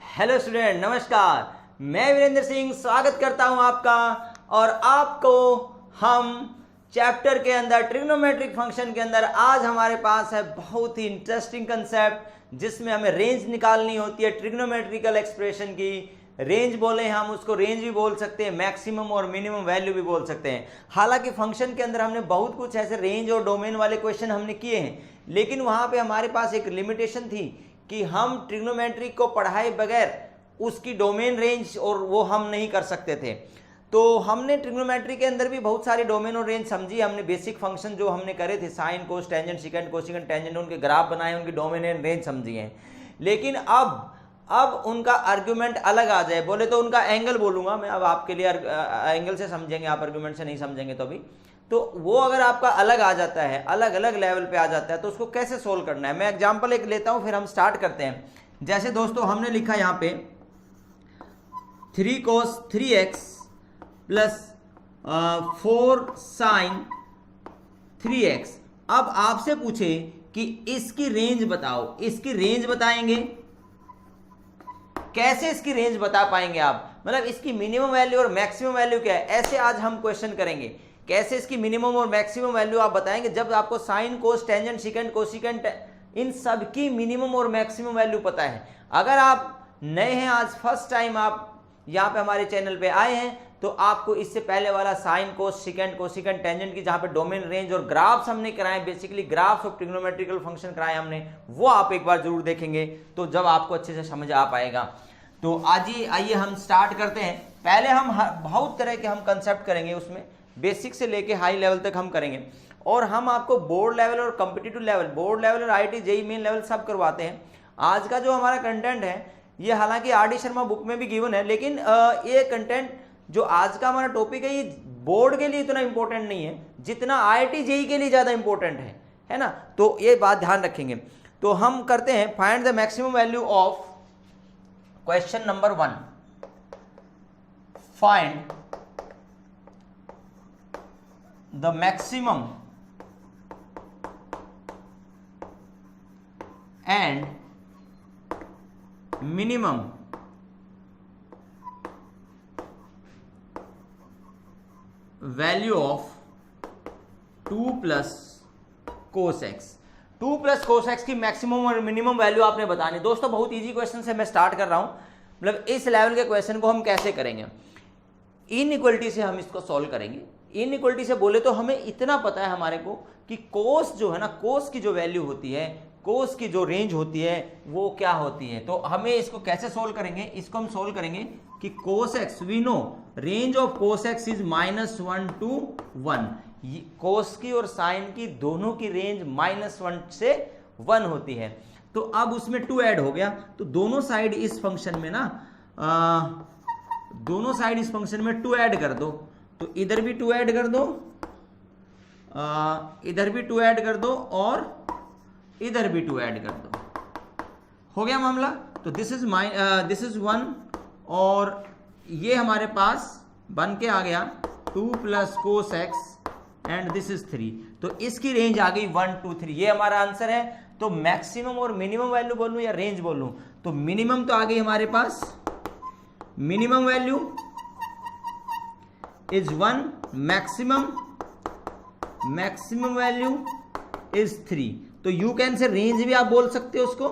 Hello student, नमस्कार। मैं वीरेंद्र सिंह स्वागत करता हूं आपका। और आपको हम चैप्टर के अंदर ट्रिग्नोमेट्रिक फंक्शन के अंदर आज हमारे पास है बहुत ही इंटरेस्टिंग कंसेप्ट जिसमें हमें रेंज निकालनी होती है ट्रिग्नोमेट्रिकल एक्सप्रेशन की। रेंज बोले हम उसको रेंज भी बोल सकते हैं, मैक्सिमम और मिनिमम वैल्यू भी बोल सकते हैं। हालांकि फंक्शन के अंदर हमने बहुत कुछ ऐसे रेंज और डोमेन वाले क्वेश्चन हमने किए हैं, लेकिन वहां पे हमारे पास एक लिमिटेशन थी कि हम ट्रिग्नोमेट्रिक को पढ़ाए बगैर उसकी डोमेन रेंज और वो हम नहीं कर सकते थे। तो हमने ट्रिग्नोमेट्री के अंदर भी बहुत सारे डोमेन और रेंज समझी। हमने बेसिक फंक्शन जो हमने करे थे, sign cos tangent secant cosecant tangent, उनके ग्राफ बनाए, उनकी डोमेन एंड रेंज समझी हैं। लेकिन अब उनका आर्ग्यूमेंट अलग आ जाए, बोले तो उनका एंगल बोलूंगा मैं। अब आपके लिए एंगल से समझेंगे, आप आर्ग्यूमेंट से नहीं समझेंगे तो अभी तो वो अगर आपका अलग आ जाता है, अलग अलग लेवल पे आ जाता है, तो उसको कैसे सोल्व करना है। मैं एग्जांपल एक लेता हूं, फिर हम स्टार्ट करते हैं। जैसे दोस्तों हमने लिखा यहां पे 3 cos 3x plus 4 sin 3x। अब आपसे पूछे कि इसकी रेंज बताओ, इसकी रेंज बताएंगे कैसे? इसकी रेंज बता पाएंगे आप? मतलब इसकी मिनिमम वैल्यू और मैक्सिमम वैल्यू क्या है, ऐसे आज हम क्वेश्चन करेंगे। कैसे इसकी मिनिमम और मैक्सिमम वैल्यू आप बताएंगे जब आपको sine cos tangent secant cosecant इन सब की मिनिमम और मैक्सिमम वैल्यू पता है। अगर आप नए हैं, आज फर्स्ट टाइम आप यहाँ पे हमारे चैनल पे आए हैं, तो आपको इससे पहले वाला sine cos secant cosecant tangent की जहाँ पे डोमेन रेंज और ग्राफ्स हमने कराए, basically graphs of trigonometrical function कराए हमने, वो आप एक बार जरूर देखेंगे तो जब आपको अच्छे से समझ आ पाएगा। तो आज ही आइए हम स्टार्ट करते हैं। पहले हम बहुत तरह के हम कंसेप्ट करेंगे, उसमें बेसिक से लेके हाई लेवल तक हम करेंगे। और हम आपको बोर्ड लेवल और कॉम्पिटिटिव लेवल, बोर्ड लेवल और आईआईटी जेईई मेन लेवल सब करवाते हैं। आज का जो हमारा कंटेंट है ये हालांकि आर.डी. शर्मा बुक में भी गिवन है, लेकिन ये कंटेंट जो आज का हमारा टॉपिक है ये बोर्ड के लिए इतना इंपॉर्टेंट नहीं है जितना आईआईटी जेईई के लिए ज्यादा इंपॉर्टेंट है ना। तो ये बात ध्यान रखेंगे। तो हम करते हैं find the maximum value of question number 1। Find the maximum and minimum value of 2 plus cos x। 2 plus cos x की मैक्सिमम और मिनिमम वैल्यू आपने बतानी। दोस्तों बहुत इजी क्वेश्चन से मैं स्टार्ट कर रहा हूं। मतलब इस लेवल के क्वेश्चन को हम कैसे करेंगे, इनइक्वलिटी से हम इसको सॉल्व करेंगे। इनइक्वलिटी से बोले तो हमें इतना पता है हमारे को कि कोस जो है ना, कोस की जो वैल्यू होती है, कोस की जो रेंज होती है वो क्या होती है। तो हमें इसको कैसे सोल्व करेंगे, इसको हम सोल्व करेंगे कि cos x, we know range of cos x is -1 to 1। Cos की और साइन की दोनों की रेंज -1 से 1 होती है। तो अब उसमें 2 ऐड हो गया, तो दोनों साइड इस फंक्शन में ना दोनों साइड इस फंक्शन में 2 ऐड कर दो। तो इधर भी 2 ऐड कर दो, इधर भी 2 ऐड कर दो और इधर भी 2 ऐड कर दो। हो गया मामला। तो दिस इज 1 और ये हमारे पास बन के आ गया 2 plus cos x and this is 3। तो इसकी रेंज आ गई 1 2 3। ये हमारा आंसर है। तो मैक्सिमम और मिनिमम वैल्यू बोलूं या रेंज बोलूं, तो मिनिमम तो आ गई हमारे पास, minimum value is 1, maximum value is 3। तो यू कैन से रेंज भी आप बोल सकते हो उसको,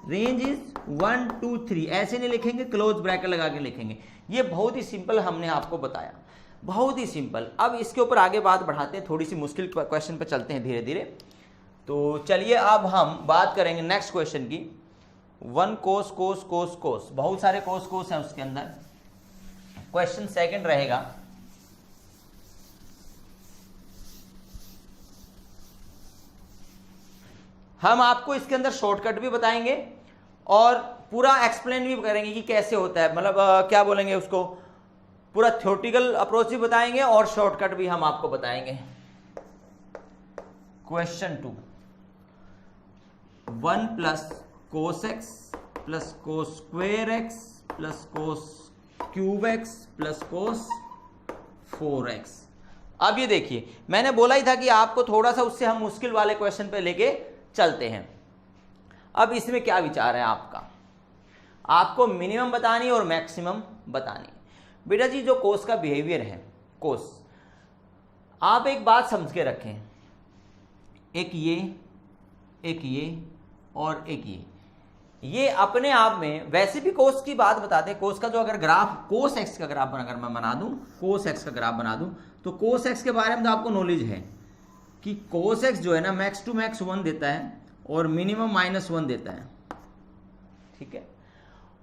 रेंज इज 1 2 3। ऐसे नहीं लिखेंगे, क्लोज ब्रैकेट लगा के लिखेंगे। ये बहुत ही सिंपल हमने आपको बताया, बहुत ही सिंपल। अब इसके ऊपर आगे बात बढ़ाते हैं, थोड़ी सी मुश्किल क्वेश्चन पे चलते हैं धीरे धीरे। तो चलिए अब हम बात करेंगे नेक्स्ट क्वेश्चन की। 1 cos cos cos cos, बहुत सारे cos cos हैं उसके अंदर। क्वेश्चन सेकंड रहेगा, हम आपको इसके अंदर शॉर्टकट भी बताएंगे और पूरा एक्सप्लेन भी करेंगे कि कैसे होता है। मतलब क्या बोलेंगे उसको, पूरा थ्योरेटिकल अप्रोच भी बताएंगे और शॉर्टकट भी हम आपको बताएंगे। Question 2, 1 plus cos x plus cos square x plus cos cube x plus cos 4x। अब ये देखिए, मैंने बोला ही था कि आपको थोड़ा सा उससे हम मुश्किल वाले क्वेश्चन पे लेके चलते हैं। अब इसमें क्या विचार है आपका? आपको मिनिमम बतानी और मैक्सिमम बतानी। बेटा जी जो कोस का बिहेवियर है, कोस आप एक बात समझ के रखें, एक ये और एक ये अपने आप में, वैसे भी कोस की बात बताते हैं। कोस का जो अगर ग्राफ, कोस एक्स का ग्राफ अगर मैं बना दूं, कोस एक्स का ग्राफ बना दूं, तो कोस एक्स के बारे में तो आपको नॉलेज है कि कोस एक्स जो है ना मैक्स टू मैक्स 1 देता है और मिनिमम -1 देता है, ठीक है।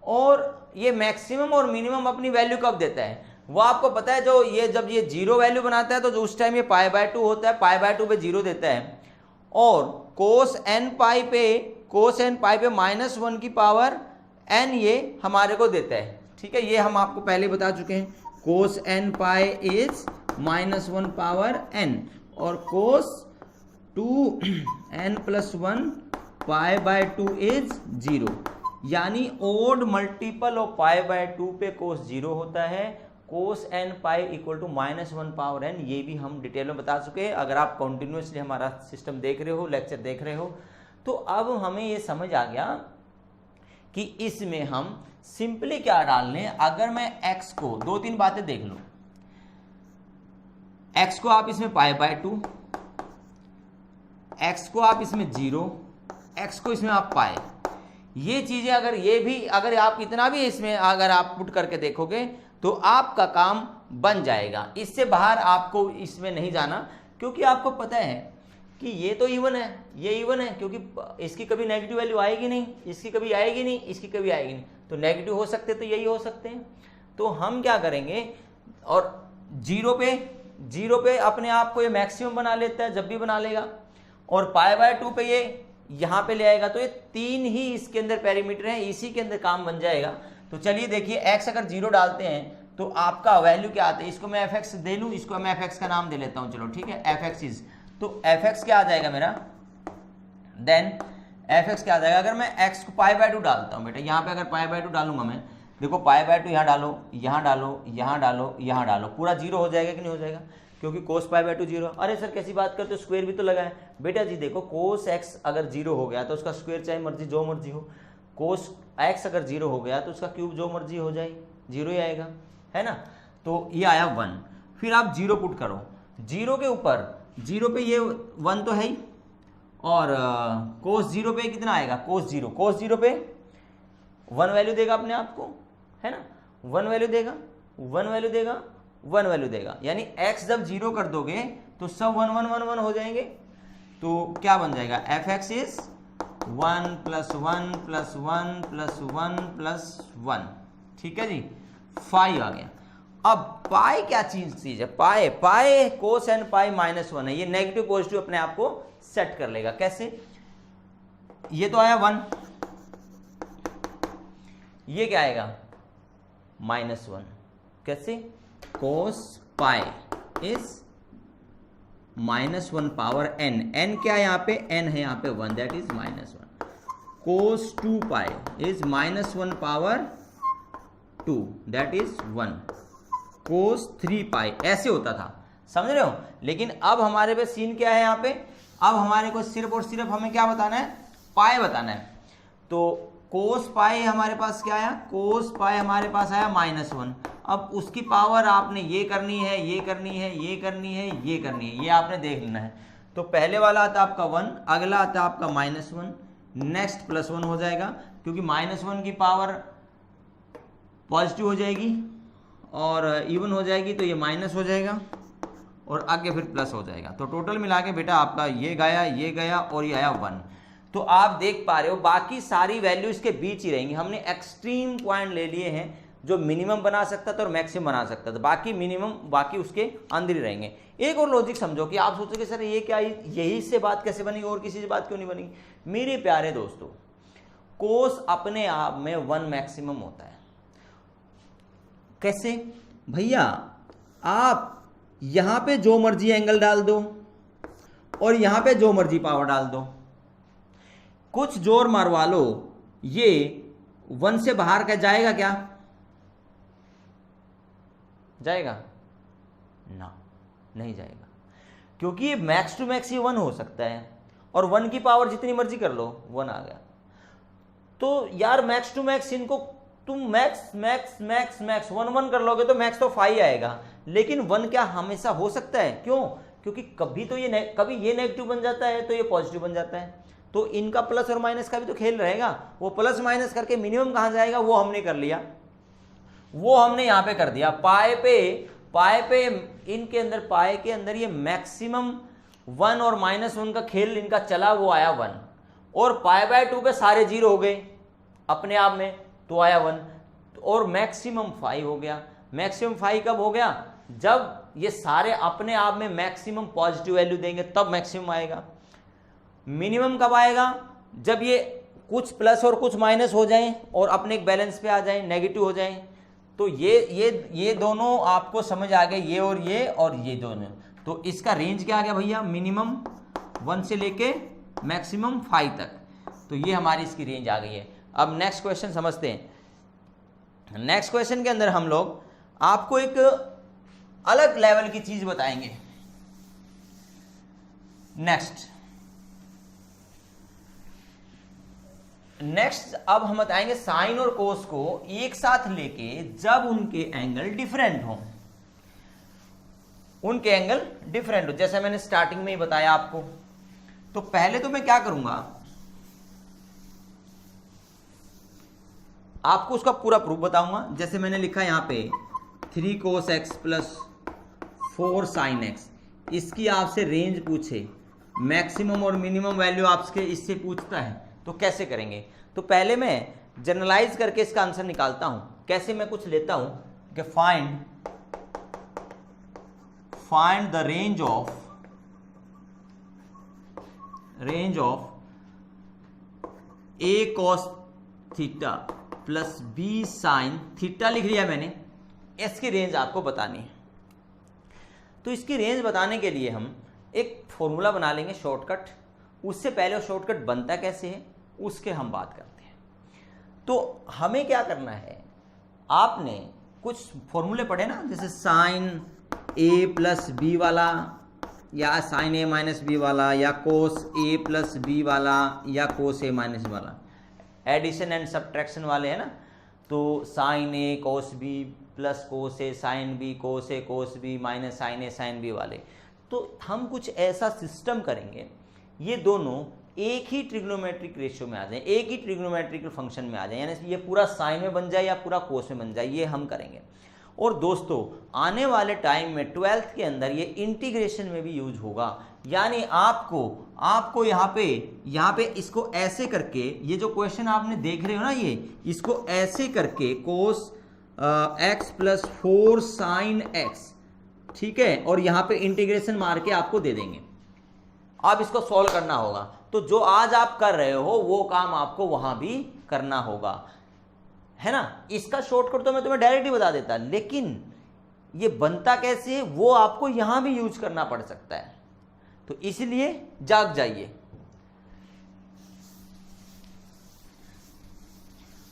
और ये मैक्सिमम और मिनिमम अपनी वैल्यू कब देता है वो आपको पता है। जो ये जब ये 0 वैल्यू बनाता है तो जो उस टाइम ये π/2 होता है, π/2 पे 0 देता है। और कोस n पाई पे -1 की पावर n ये हमारे को देता है, ठीक है। ये हम आपको पहले बता चुके हैं, कोस n pi is -1 power n और कोस 2n + 1 π/2 इज 0, यानी ओड मल्टीपल ऑफ π/2 पे कोस 0 होता है। Cos n pi equal to -1 power n, ये भी हम डिटेल में बता चुके हैं। अगर आप कॉन्टिन्यूसली हमारा सिस्टम देख रहे हो, लेक्चर देख रहे हो, तो अब हमें ये समझ आ गया कि इसमें हम सिंपली क्या डाल लें। अगर मैं x को, 2-3 बातें देख लो, x को आप इसमें π/2, x को आप इसमें 0, x को इसमें आप पाए, ये चीजें अगर ये भी अगर आप इतना भी इसमें अगर आप पुट करके देखोगे तो आपका काम बन जाएगा। इससे बाहर आपको इसमें नहीं जाना, क्योंकि आपको पता है कि ये तो इवन है, ये इवन है, क्योंकि इसकी कभी नेगेटिव वैल्यू आएगी नहीं, इसकी कभी आएगी नहीं, इसकी कभी आएगी नहीं, तो नेगेटिव हो सकते तो यही हो सकते हैं। तो हम क्या करेंगे, और 0 पे अपने आप को ये मैक्सिमम बना लेता है जब भी बना लेगा, और π/2 पे ये यहाँ पे ले आएगा, तो ये 3 ही इसके अंदर पैरामीटर हैं, इसी के अंदर काम बन जाएगा। तो चलिए देखिए, x अगर 0 डालते हैं तो आपका वैल्यू क्या आता है, इसको मैं fx दे लूँ, इसको मैं fx का नाम दे लेता हूँ, चलो ठीक है, fx इज, तो fx क्या आ जाएगा मेरा, देन fx क्या आ जाएगा। अगर मैं x को π/2 डालता हूँ बेटा, यहाँ पे अगर π/2 डालूंगा मैं, देखो π/2 यहाँ डालो, यहाँ डालो, यहाँ डालो, यहाँ डालो, पूरा 0 हो जाएगा कि नहीं हो जाएगा, क्योंकि कोस π/2 0। अरे सर कैसी बात करते हो, स्क्वायर भी तो लगा है। बेटा जी देखो, कोस x अगर 0 हो गया तो उसका स्क्वायर चाहे मर्जी जो मर्जी हो, कोस x अगर 0 हो गया तो उसका क्यूब जो मर्जी हो जाए 0 ही आएगा, है ना। तो ये आया 1, फिर आप 0 पुट करो, 0 के ऊपर 0 पे ये 1 तो है ही, और कोस 0 पे कितना आएगा, कोस 0 पे 1 वैल्यू देगा अपने आप को, है ना, 1 वैल्यू देगा, 1 वैल्यू देगा, 1 वैल्यू देगा, यानी x जब 0 कर दोगे तो सब 1 1 1 1 हो जाएंगे। तो क्या बन जाएगा, fx इज 1 + 1 + 1 + 1 + 1, ठीक है जी, 5 आ गया। अब पाई क्या चीज है, पाई कोस n पाई -1 है, ये नेगेटिव पॉजिटिव अपने आप को सेट कर लेगा। कैसे, ये तो आया 1, ये क्या आएगा -1, कैसे, cos pi is -1 power n, n क्या है यहाँ पे, n है यहाँ पे 1, that is -1। Cos 2 pi is -1 power 2, that is 1। कोस 3 पाई, ऐसे होता था, समझ रहे हो। लेकिन अब हमारे पे सीन क्या है यहाँ पे, अब हमारे को सिर्फ और सिर्फ हमें क्या बताना है, पाई बताना है। तो कोस पाई हमारे पास क्या आया, कोस पाई हमारे पास आया -1। अब उसकी पावर आपने ये करनी है, ये करनी है, ये करनी है, ये करनी है, ये आपने देख लेना है। तो पहले वाला आता आपका 1, अगला आता आपका -1, नेक्स्ट +1 हो जाएगा, क्योंकि -1 की पावर पॉजिटिव हो जाएगी और इवन हो जाएगी, तो ये माइनस हो जाएगा और आगे फिर प्लस हो जाएगा। तो टोटल मिला के बेटा आपका ये गया और ये आया 1। तो आप देख पा रहे हो बाकी सारी वैल्यू इसके बीच ही रहेंगी। हमने एक्सट्रीम पॉइंट ले लिए हैं जो मिनिमम बना सकता था और मैक्सिमम बना सकता था, बाकी मिनिमम बाकी उसके अंदर ही रहेंगे। एक और लॉजिक समझो कि आप सोचोगे सर ये क्या, यही से बात कैसे बनी और किसी से बात क्यों नहीं बनी। मेरे प्यारे दोस्तों, कोस अपने आप में 1 मैक्सिमम होता है। कैसे भैया, आप यहां पे जो मर्जी एंगल डाल दो और यहां पे जो मर्जी पावर डाल दो, कुछ जोर मारवा लो, ये 1 से बाहर का जाएगा क्या, जाएगा ना, नहीं जाएगा, क्योंकि ये मैक्स टू मैक्स ही 1 हो सकता है और 1 की पावर जितनी मर्जी कर लो 1 आ गया। तो यार मैक्स टू मैक्स इनको तुम मैक्स मैक्स मैक्स मैक्स 1 1 कर लोगे तो मैक्स तो 5 आएगा, लेकिन 1 क्या हमेशा हो सकता है? क्यों? क्योंकि कभी तो कभी ये नेगेटिव बन जाता है तो ये पॉजिटिव बन जाता है, तो इनका प्लस और माइनस का भी तो खेल रहेगा। वो प्लस माइनस करके मिनिमम कहाँ जाएगा वो हमने कर लिया, वो हमने यहाँ पे कर दिया। पाए पे इनके अंदर, पाए के अंदर ये मैक्सिमम 1 और -1 का खेल इनका चला, वो आया 1, और π/2 पे सारे 0 हो गए अपने आप में, तो आया 1, और मैक्सिमम 5 हो गया। मैक्सिमम 5 कब हो गया? जब ये सारे अपने आप में मैक्सिमम पॉजिटिव वैल्यू देंगे तब मैक्सिमम आएगा। मिनिमम कब आएगा? जब ये कुछ प्लस और कुछ माइनस हो जाएं और अपने एक बैलेंस पे आ जाएं, नेगेटिव हो जाएं। तो ये दोनों आपको समझ आ गए, ये और ये दोनों। तो इसका रेंज क्या आ गया भैया? मिनिमम 1 से लेके मैक्सिमम 5 तक। तो ये हमारी इसकी रेंज आ गई है। अब नेक्स्ट क्वेश्चन समझते हैं। नेक्स्ट क्वेश्चन के अंदर हम लोग आपको एक अलग लेवल की चीज बताएंगे। नेक्स्ट अब हम बताएंगे साइन और कोस को एक साथ लेके जब उनके एंगल डिफरेंट हो, जैसे मैंने स्टार्टिंग में ही बताया आपको। तो पहले तो मैं क्या करूंगा, आपको उसका पूरा प्रूफ बताऊंगा। जैसे मैंने लिखा यहां पे 3 cos x plus 4 sin x, इसकी आपसे रेंज पूछे, मैक्सिमम और मिनिमम वैल्यू आपसे इससे पूछता है, तो कैसे करेंगे? तो पहले मैं जनरलाइज करके इसका आंसर निकालता हूं। कैसे? मैं कुछ लेता हूं कि find the range of a cos theta plus b sin theta, लिख लिया मैंने। इसकी रेंज आपको बतानी है। तो इसकी रेंज बताने के लिए हम एक फॉर्मूला बना लेंगे शॉर्टकट। उससे पहले वो शॉर्टकट बनता कैसे है उसके हम बात करते हैं। तो हमें क्या करना है, आपने कुछ फॉर्मूले पढ़े ना, जैसे साइन ए प्लस बी वाला, या साइन ए माइनस बी वाला, या कोस ए प्लस बी वाला, या कोस ए माइनस वाला, एडिशन एंड सब्ट्रैक्शन वाले है ना। तो sign A cos B plus cos A sine B, cos A cos B minus sign A sine B वाले। तो हम कुछ ऐसा सिस्टम करेंगे, ये दोनों एक ही ट्रिग्नोमेट्रिक रेशियो में आ जाए, एक ही ट्रिग्नोमेट्रिक फंक्शन में आ जाए, यानी ये पूरा साइन में बन जाए या पूरा कोस में बन जाए, ये हम करेंगे। और दोस्तों आने वाले टाइम में 12th के अंदर ये इंटीग्रेशन में भी यूज होगा। यानी आपको यहाँ पे इसको ऐसे करके, ये जो क्वेश्चन आपने देख रहे हो ना, ये इसको ऐसे करके कोस x प्लस 4 साइन x, ठीक है, और यहाँ पे इंटीग्रेशन मार के आपको दे देंगे। अब इसको सॉल्व करना होगा। तो जो आज आप कर रहे हो वो काम आपको वहां भी करना होगा, है ना। इसका शॉर्टकट तो मैं तुम्हें डायरेक्ट ही बता देता, लेकिन ये बनता कैसे है वो आपको यहां भी यूज करना पड़ सकता है। तो इसलिए जाग जाइए।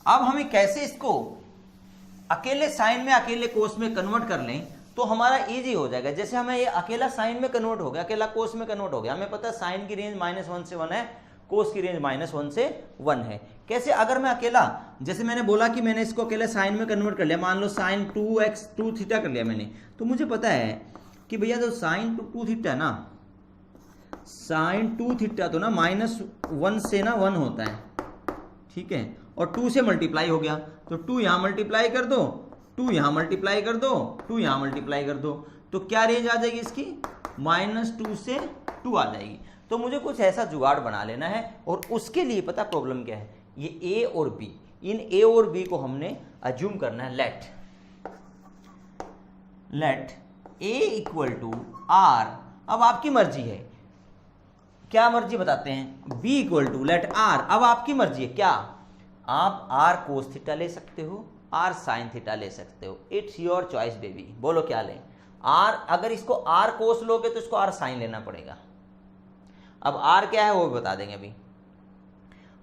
अब हमें कैसे इसको अकेले साइन में अकेले कोस में कन्वर्ट कर लें तो हमारा इजी हो जाएगा। जैसे हमें ये अकेला साइन में कन्वर्ट हो गया, अकेला कोस में कन्वर्ट हो गया। हमें पता है साइन की रेंज -1 से 1 है, कोस की रेंज -1 से 1 है। कैसे? अगर मैं अकेला, जैसे मैंने बोला कि मैंने इसको अकेले साइन में कन्वर्ट कर लिया, मान लो साइन 2 थीटा कर लिया मैंने, तो मुझे पता है कि भैया जो साइन 2 थीटा है ना, साइन 2 थीटा तो ना -1 से ना 1 होता है, ठीक है, और 2 से मल्टीप्लाई हो गया, तो 2 यहां मल्टीप्लाई कर दो, 2 यहां मल्टीप्लाई कर दो, 2 यहां मल्टीप्लाई कर दो, तो क्या रेंज आ जाएगी इसकी? -2 से 2 आ जाएगी। तो मुझे कुछ ऐसा जुगाड़ बना लेना है, और उसके लिए पता प्रॉब्लम क्या है, ये ए और बी, इन ए और बी को हमने अज्यूम करना है। Let A equal to R. अब आपकी मर्जी है, क्या मर्जी बताते हैं, B equal to let R. अब आपकी मर्जी है, क्या आप आर कोस थीटा ले सकते हो, आर साइन थीटा ले सकते हो, इट्स योर चॉइस बेबी। बोलो क्या लें? आर, अगर इसको आर कोस लोगे तो इसको आर साइन लेना पड़ेगा। अब आर क्या है वो भी बता देंगे अभी।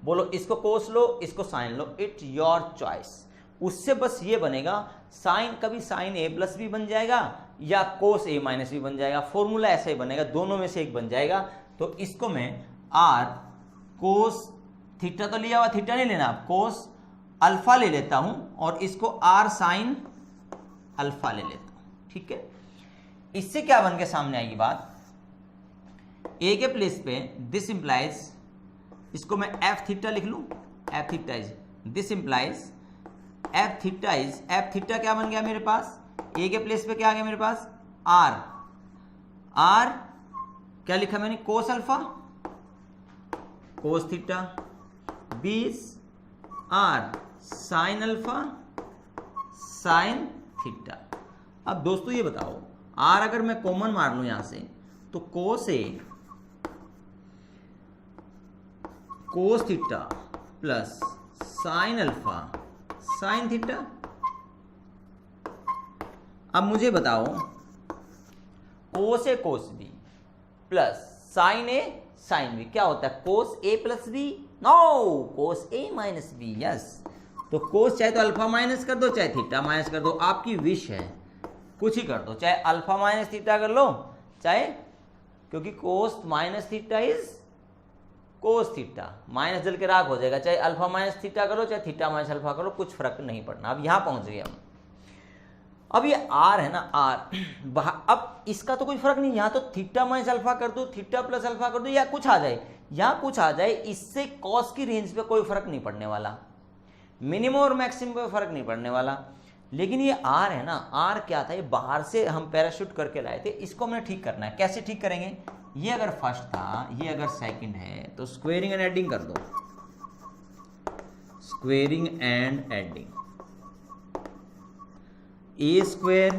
बोलो इसको कोस लो, इसको साइन लो, इट्स योर चॉइस। उससे बस ये बनेगा, साइन कभी साइन ए प्लस भी बन जाएगा या कोस ए माइनस भी बन जाएगा। फॉर्मूला ऐसा ही बनेगा, दोनों में से एक बन जाएगा। तो इसको मैं आर कोस थीटा तो लिया हुआ, थीटा नहीं लेना, कोस अल्फा ले लेता हूं और इसको आर साइन अल्फा ले लेता हूं। ठीक है, इससे क्या बन के सामने आएगी बात, ए के प्लेस पे दिस इंप्लाइज, इसको मैं एफ थीटा लिख लूं, F theta is this implies F theta is, F theta क्या बन गया मेरे पास, ए के प्लेस पे क्या आ गया मेरे पास, आर, आर क्या लिखा मैंने, cos alpha cos theta, 20 R sine alpha sine theta. अब दोस्तों ये बताओ, आर अगर मैं कॉमन मार लूं यहां से तो cos A cos theta plus sine alpha sine theta. अब मुझे बताओ, cos A cos B plus sine A sine B क्या होता है, cos A plus B, no cos A minus B, yes. तो कोस चाहे तो अल्फा माइनस कर दो, चाहे थीटा माइनस कर दो, आपकी विश है, कुछ ही कर दो, चाहे अल्फा माइनस थीटा कर लो, चाहे, क्योंकि कोस minus theta is cos theta, minus जल के राख हो जाएगा, चाहे अल्फा माइनस थीटा करो चाहे थीटा माइनस अल्फा करो, कुछ फर्क नहीं पड़ना। अब यहां पहुंच गए हम, अब ये आर है ना, आर, अब इसका तो कोई फर्क नहीं, यहां तो थीटा माइनस अल्फा कर दो, थीटा प्लस अल्फा कर दो, या कुछ आ जाए, यहां कुछ आ जाए, इससे कॉस की रेंज पे कोई फर्क नहीं पड़ने वाला, मिनिमम और मैक्सिमम पे फर्क नहीं पड़ने वाला। लेकिन ये आर है ना, आर क्या था, ये बाहर से हम पैराशूट करके लाए थे, इसको हमें ठीक करना है। कैसे ठीक करेंगे, ये अगर फर्स्ट था, ये अगर सेकंड है, तो स्क्वेयरिंग एंड एडिंग कर दो, squaring and adding, A square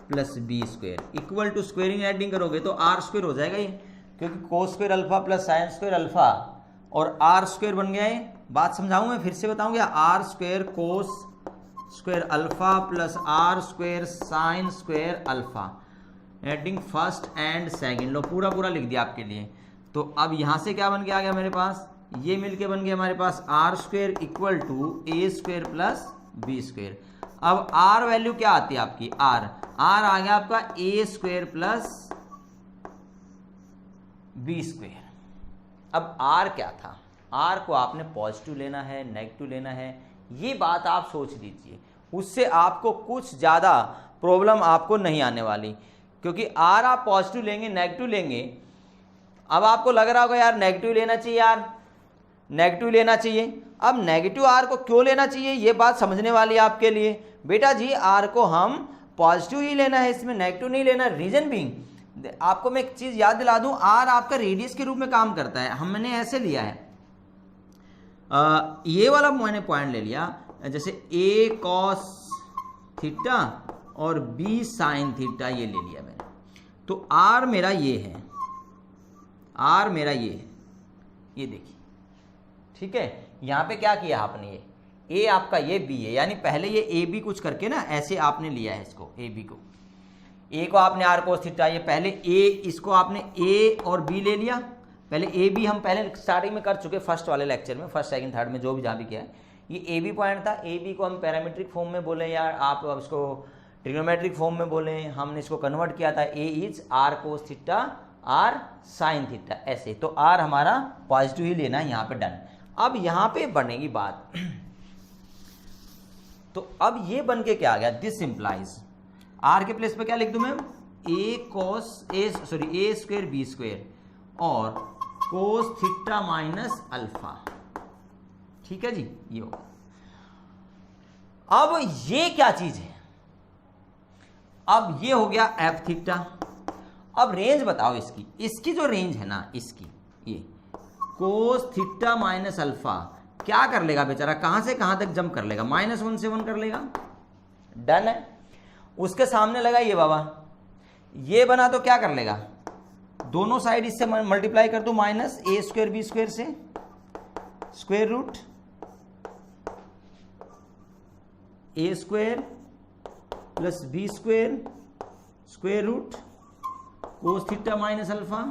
plus B square equal to, squaring adding करोगे तो आर स्क्वेयर हो जाएगा ये, क्योंकि cos square alpha plus sine square alpha और आर स्क्वेयर बन गया है। बात समझाऊं मैं, फिर से बताऊंगा, R square cos square alpha plus R square sine square alpha, adding first and second, लो पूरा पूरा लिख दिया आपके लिए। तो अब यहां से क्या बन के आ गया मेरे पास, ये मिलके बन गया हमारे पास R square equal to A square plus B square. अब आर वैल्यू क्या आती है आपकी, आर आ गया आपका A square plus B square. अब आर क्या था, आर को आपने पॉजिटिव लेना है नेगेटिव लेना है, ये बात आप सोच लीजिए, उससे आपको कुछ ज़्यादा प्रॉब्लम आपको नहीं आने वाली, क्योंकि आर आप पॉजिटिव लेंगे नेगेटिव लेंगे। अब आपको लग रहा होगा यार नेगेटिव लेना चाहिए, यार नेगेटिव लेना चाहिए। अब नेगेटिव आर को क्यों लेना चाहिए, ये बात समझने वाली है आपके लिए। बेटा जी आर को हम पॉजिटिव ही लेना है, इसमें नेगेटिव नहीं लेना। रीजन बीइंग, आपको मैं एक चीज़ याद दिला दूं, आर आपका रेडियस के रूप में काम करता है, हमने ऐसे लिया है, ये वाला मैंने पॉइंट ले लिया, जैसे ए कॉस थीटा और बी साइन थीटा, ये ले लिया मैंने। तो आर मेरा ये है, आर मेरा ये है, ये देखिए, ठीक है। यहाँ पे क्या किया आपने, ये ए आपका ये बी है, यानी पहले ये ए बी कुछ करके ना ऐसे आपने लिया है इसको, ए बी को, ए को आपने आर कोस थीटा, ये पहले ए, इसको आपने ए और बी ले लिया। पहले ए बी हम पहले स्टार्टिंग में कर चुके, फर्स्ट वाले लेक्चर में, फर्स्ट सेकंड थर्ड में जो भी जहाँ भी किया है। ये ए बी पॉइंट था, ए बी को हम पैरामीट्रिक फॉर्म में बोले, या आप इसको ट्रिग्नोमेट्रिक फॉर्म में बोले, हमने इसको कन्वर्ट किया था, A is R cos theta R sine theta, ऐसे। तो आर हमारा पॉजिटिव ही लेना है यहाँ पे, डन। अब यहाँ पे बनेगी बात, तो अब ये बन के क्या आ गया, दिस इंप्लाइज, आर के प्लेस पे क्या लिख दूं मैं, ए कोस ए स्क्वेयर बी स्क्वेयर और कोस थीटा माइनस अल्फा, ठीक है जी, ये होगा। अब ये क्या चीज है, अब ये हो गया एफ थीटा। अब रेंज बताओ इसकी, इसकी जो रेंज है ना, इसकी ये कोस थीटा माइनस अल्फा क्या कर लेगा बेचारा, कहां से कहां तक जंप कर लेगा, -1 से 1 कर लेगा, डन है। उसके सामने लगा ये बाबा, ये बना तो क्या कर लेगा, दोनों साइड इससे मल्टीप्लाई कर दो, minus A square B square से, square root A square plus B square square root cos theta minus alpha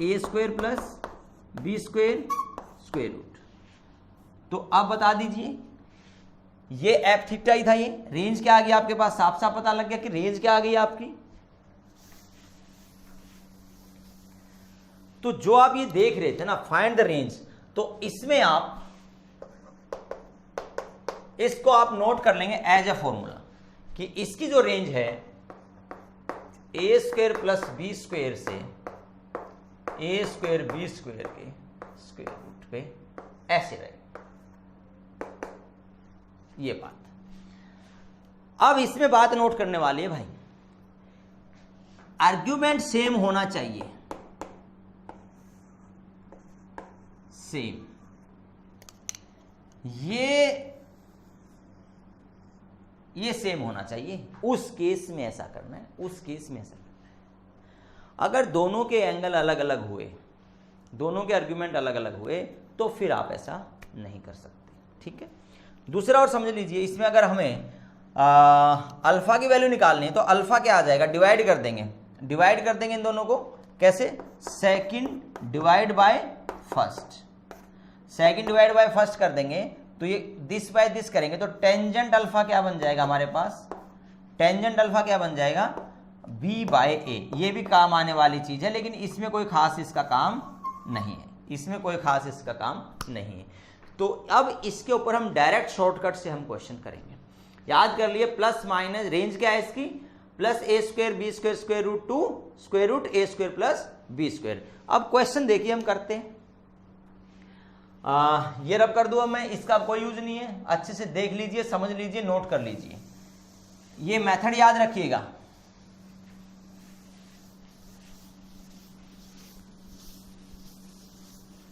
A square plus B square square root. तो अब बता दीजिए, ये एफ थीटा ही था, ये रेंज क्या आ गई आपके पास, साफ साफ पता लग गया कि रेंज क्या आ गई आपकी। तो जो आप ये देख रहे थे ना, फाइंड द रेंज, तो इसमें आप इसको आप नोट कर लेंगे एज ए फॉर्मूला कि इसकी जो रेंज है ए स्क्वायर प्लस बी स्क्वायर से ए स्क्वायर बी स्क्वायर के स्क्वायर रूट पे ऐसे रहे, ये बात। अब इसमें बात नोट करने वाली है भाई, आर्ग्यूमेंट सेम होना चाहिए, सेम। ये सेम होना चाहिए। उस केस में ऐसा करना है, उस केस में ऐसा करना है। अगर दोनों के एंगल अलग अलग हुए, दोनों के आर्ग्यूमेंट अलग अलग हुए, तो फिर आप ऐसा नहीं कर सकते, ठीक है। दूसरा और समझ लीजिए, इसमें अगर हमें अल्फा की वैल्यू निकालनी है तो अल्फा क्या आ जाएगा, डिवाइड कर देंगे, डिवाइड कर देंगे इन दोनों को, कैसे, second divide by first, second divide by first कर देंगे तो ये दिस बाय दिस करेंगे तो टेंजेंट अल्फा क्या बन जाएगा हमारे पास, टेंजेंट अल्फा क्या बन जाएगा, बी बाय ए। ये भी काम आने वाली चीज है, लेकिन इसमें कोई खास इसका काम नहीं है, इसमें कोई खास इसका काम नहीं है। तो अब इसके ऊपर हम डायरेक्ट शॉर्टकट से हम क्वेश्चन करेंगे। याद कर लिए, प्लस माइनस रेंज क्या है इसकी, plus A square B square square root to square root A square plus B square. अब क्वेश्चन देखिए हम करते हैं, ये रब कर दूं मैं, इसका कोई यूज नहीं है, अच्छे से देख लीजिए, समझ लीजिए, नोट कर लीजिए, ये मेथड याद रखिएगा।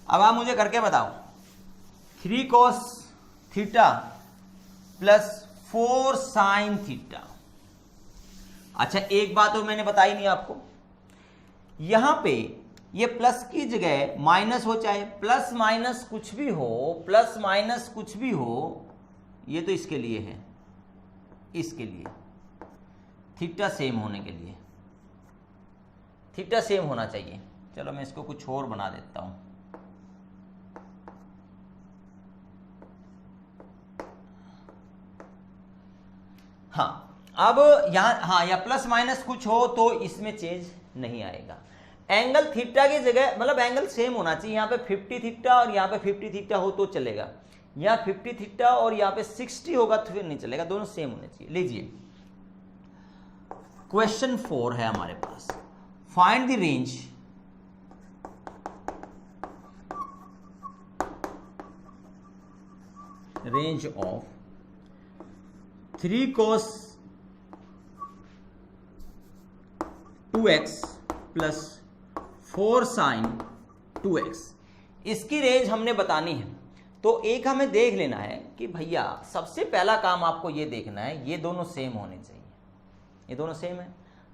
अब आप मुझे करके बताओ, 3 cos theta plus 4 sin theta. अच्छा एक बात तो मैंने बताई नहीं आपको, यहां पे ये प्लस की जगह माइनस हो, चाहे प्लस माइनस कुछ भी हो, प्लस माइनस कुछ भी हो, ये तो इसके लिए है, इसके लिए थीटा सेम होने के लिए, थीटा सेम होना चाहिए। चलो मैं इसको कुछ और बना देता हूं, हाँ अब यहां, हाँ या प्लस माइनस कुछ हो तो इसमें चेंज नहीं आएगा। एंगल थीटा की जगह, मतलब एंगल सेम होना चाहिए, यहाँ पे 50 थीटा और यहाँ पे 50 थीटा हो तो चलेगा, यहाँ 50 थीटा और यहाँ पे 60 होगा तो फिर नहीं चलेगा, दोनों सेम होने चाहिए। लीजिए क्वेश्चन 4 है हमारे पास, find the range of 3 cos 2x plus 4 sin 2x। इसकी रेंज हमने बतानी है, तो एक हमें देख लेना है कि भैया सबसे पहला काम आपको ये देखना है, ये दोनों सेम होने चाहिए, ये दोनों सेम है,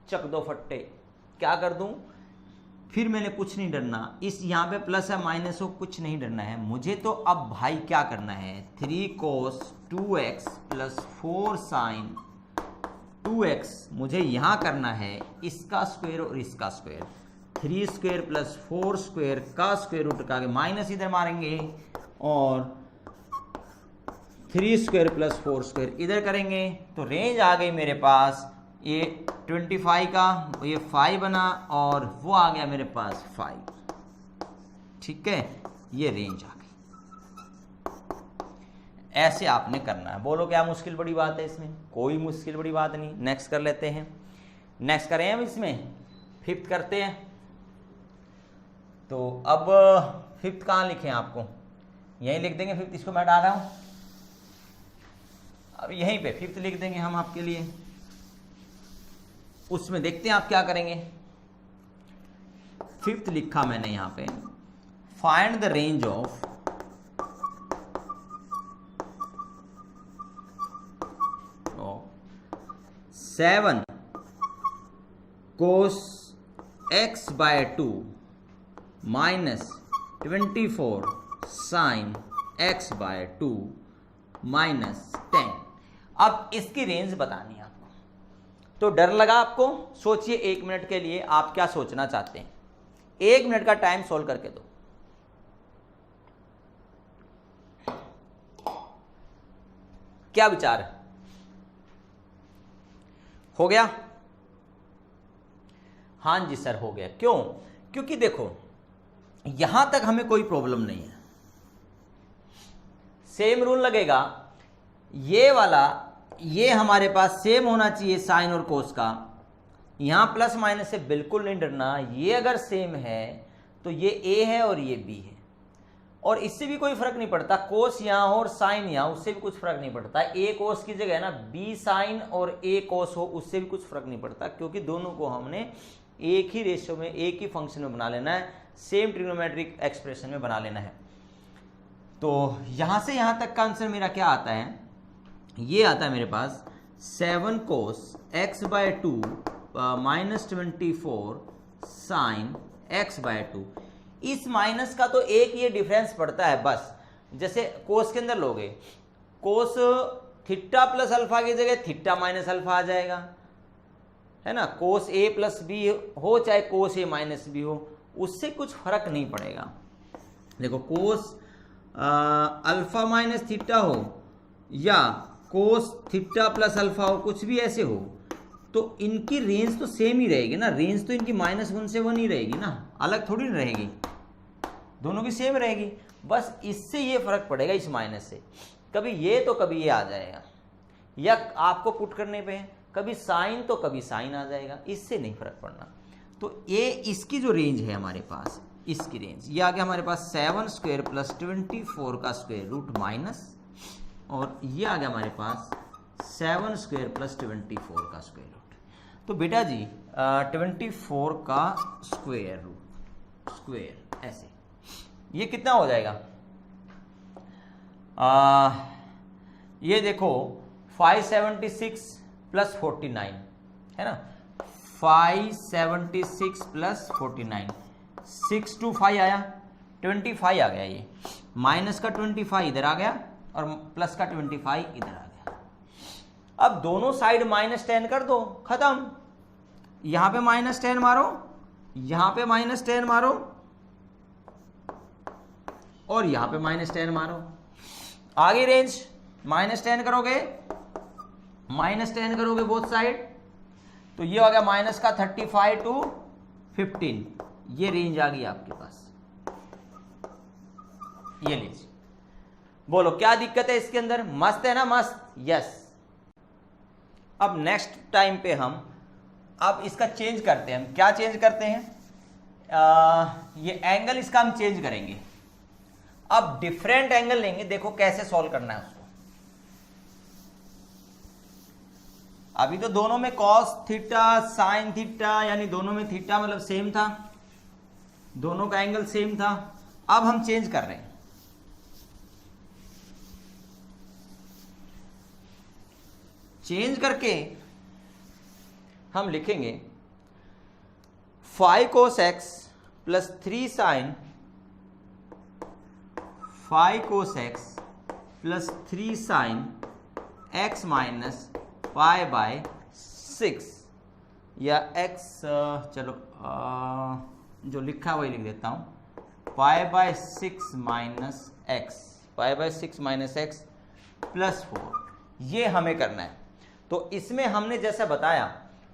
चक दो फट्टे। क्या कर दूं, फिर मैंने कुछ नहीं डरना, इस यहाँ पे प्लस है माइनस हो कुछ नहीं डरना है मुझे। तो अब भाई क्या करना है, 3 cos 2x plus 4 sin 2x मुझे यहाँ करना है, इसका स्क्वायर और इसका स्क्वायर, 3 स्क्वायर प्लस 4 स्क्वायर का स्क्वायर रूट का माइनस इधर मारेंगे और 3 स्क्वायर प्लस 4 स्क्वायर इधर करेंगे, तो रेंज आ गई मेरे पास, ये 25 का ये 5 बना और वो आ गया मेरे पास 5, ठीक है, ये रेंज आ गई। ऐसे आपने करना है। बोलो क्या मुश्किल बड़ी बात है इसमें, कोई मुश्किल बड़ी बात नहीं। नेक्स्ट कर लेते हैं, नेक्स्ट करें हम इसमें, फिफ्थ करते हैं। तो अब फिफ्थ कहाँ लिखें, आपको यहीं लिख देंगे फिफ्थ, इसको मैं डाल रहा हूं, अब यहीं पे फिफ्थ लिख देंगे हम आपके लिए। उसमें देखते हैं आप क्या करेंगे। फिफ्थ लिखा मैंने यहां पे, find the range of seven cos x by 2 minus 24 sin x by 2 minus 10। अब इसकी रेंज बतानी है आपको, तो डर लगा आपको, सोचिए 1 मिनट के लिए आप क्या सोचना चाहते हैं, 1 मिनट का टाइम सोल्व करके दो। क्या विचार है, हो गया? हाँ जी सर हो गया। क्यों? क्योंकि देखो यहां तक हमें कोई प्रॉब्लम नहीं है, सेम रूल लगेगा। ये वाला ये हमारे पास सेम होना चाहिए साइन और कोस का। यहाँ प्लस माइनस से बिल्कुल नहीं डरना, ये अगर सेम है तो ये ए है और ये बी है, और इससे भी कोई फर्क नहीं पड़ता, कोस यहाँ हो और साइन यहाँ, उससे भी कुछ फर्क नहीं पड़ता। ए कोस की जगह है ना बी साइन और ए कोस हो, उससे भी कुछ फर्क नहीं पड़ता, क्योंकि दोनों को हमने एक ही रेशियो में एक ही फंक्शन में बना लेना है, सेम ट्रिग्नोमेट्रिक एक्सप्रेशन में बना लेना है। तो यहाँ से यहाँ तक का आंसर मेरा क्या आता है, ये आता है मेरे पास 7 cos x by 2 minus 24 sine x by 2। इस माइनस का तो एक ये डिफरेंस पड़ता है बस, जैसे कोस के अंदर लोगे कोस थीटा प्लस अल्फा की जगह थीटा माइनस अल्फा आ जाएगा, है ना। कोस ए प्लस बी हो चाहे कोस ए माइनस बी हो, उससे कुछ फर्क नहीं पड़ेगा। देखो कोस अल्फा माइनस थीटा हो या कोस थीटा प्लस अल्फा हो, कुछ भी ऐसे हो, तो इनकी रेंज तो सेम ही रहेगी ना, रेंज तो इनकी -1 से 1 ही रहेगी ना, अलग थोड़ी ना रहेगी, दोनों की सेम रहेगी। बस इससे ये फर्क पड़ेगा इस माइनस से, कभी ये तो कभी ये आ जाएगा, या आपको पुट करने पे कभी साइन तो कभी साइन आ जाएगा, इससे नहीं फर्क पड़ना। तो ये इसकी जो रेंज है हमारे पास, इसकी रेंज ये आ गया हमारे पास 7 स्क्वायर प्लस 24 का स्क्वायर रूट माइनस, और ये आ गया हमारे पास 7 स्क्वायर प्लस 24 का स्क्वायर रूट। तो बेटा जी 24 का स्क्वायर रूट स्क्वायर ऐसे, ये कितना हो जाएगा, ये देखो 576 प्लस 49 है ना, 576 प्लस 49, 6 to 5 आया, 25 आ गया, ये माइनस का 25 इधर आ गया और प्लस का 25 इधर आ गया। अब दोनों साइड -10 कर दो, खत्म। यहां पे -10 मारो, यहां पे -10 मारो और यहां पे -10 मारो, आगे रेंज -10 करोगे, -10 करोगे बोथ साइड, तो ये हो गया माइनस का 35 to 15, ये रेंज आ गई आपके पास, ये लीजिए। बोलो क्या दिक्कत है इसके अंदर, मस्त है ना, मस्त, यस। अब नेक्स्ट टाइम पे हम अब इसका चेंज करते हैं, हम क्या चेंज करते हैं, ये एंगल इसका हम चेंज करेंगे, अब डिफरेंट एंगल लेंगे, देखो कैसे सॉल्व करना है उसको। अभी तो दोनों में कॉस थीटा साइन थीटा, यानी दोनों में थीटा मतलब सेम था, दोनों का एंगल सेम था। अब हम चेंज कर रहे हैं, चेंज करके हम लिखेंगे 5 cos x plus 3 sine 5 cos x plus 3 sine x minus pi by 6, या x चलो जो लिखा वही लिख देता हूं, पाई by 6 minus x, pi by 6 minus x plus 4, ये हमें करना है। तो इसमें हमने जैसा बताया